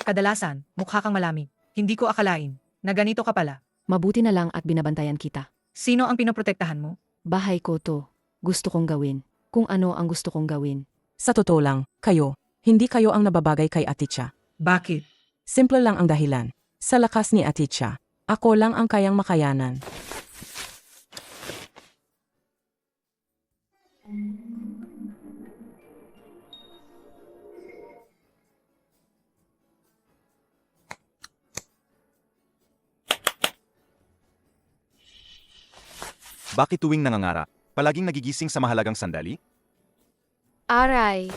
kadalasan, mukha kang malamig. Hindi ko akalain na ganito ka pala. Mabuti na lang at binabantayan kita. Sino ang pinoprotektahan mo? Bahay ko to. Gusto kong gawin. Kung ano ang gusto kong gawin. Sa totoo lang, hindi kayo ang nababagay kay Aticha. Bakit? Simple lang ang dahilan. Sa lakas ni Aticha, ako lang ang kayang makayanan. Bakit tuwing nangangara, palaging nagigising sa mahalagang sandali? Aray,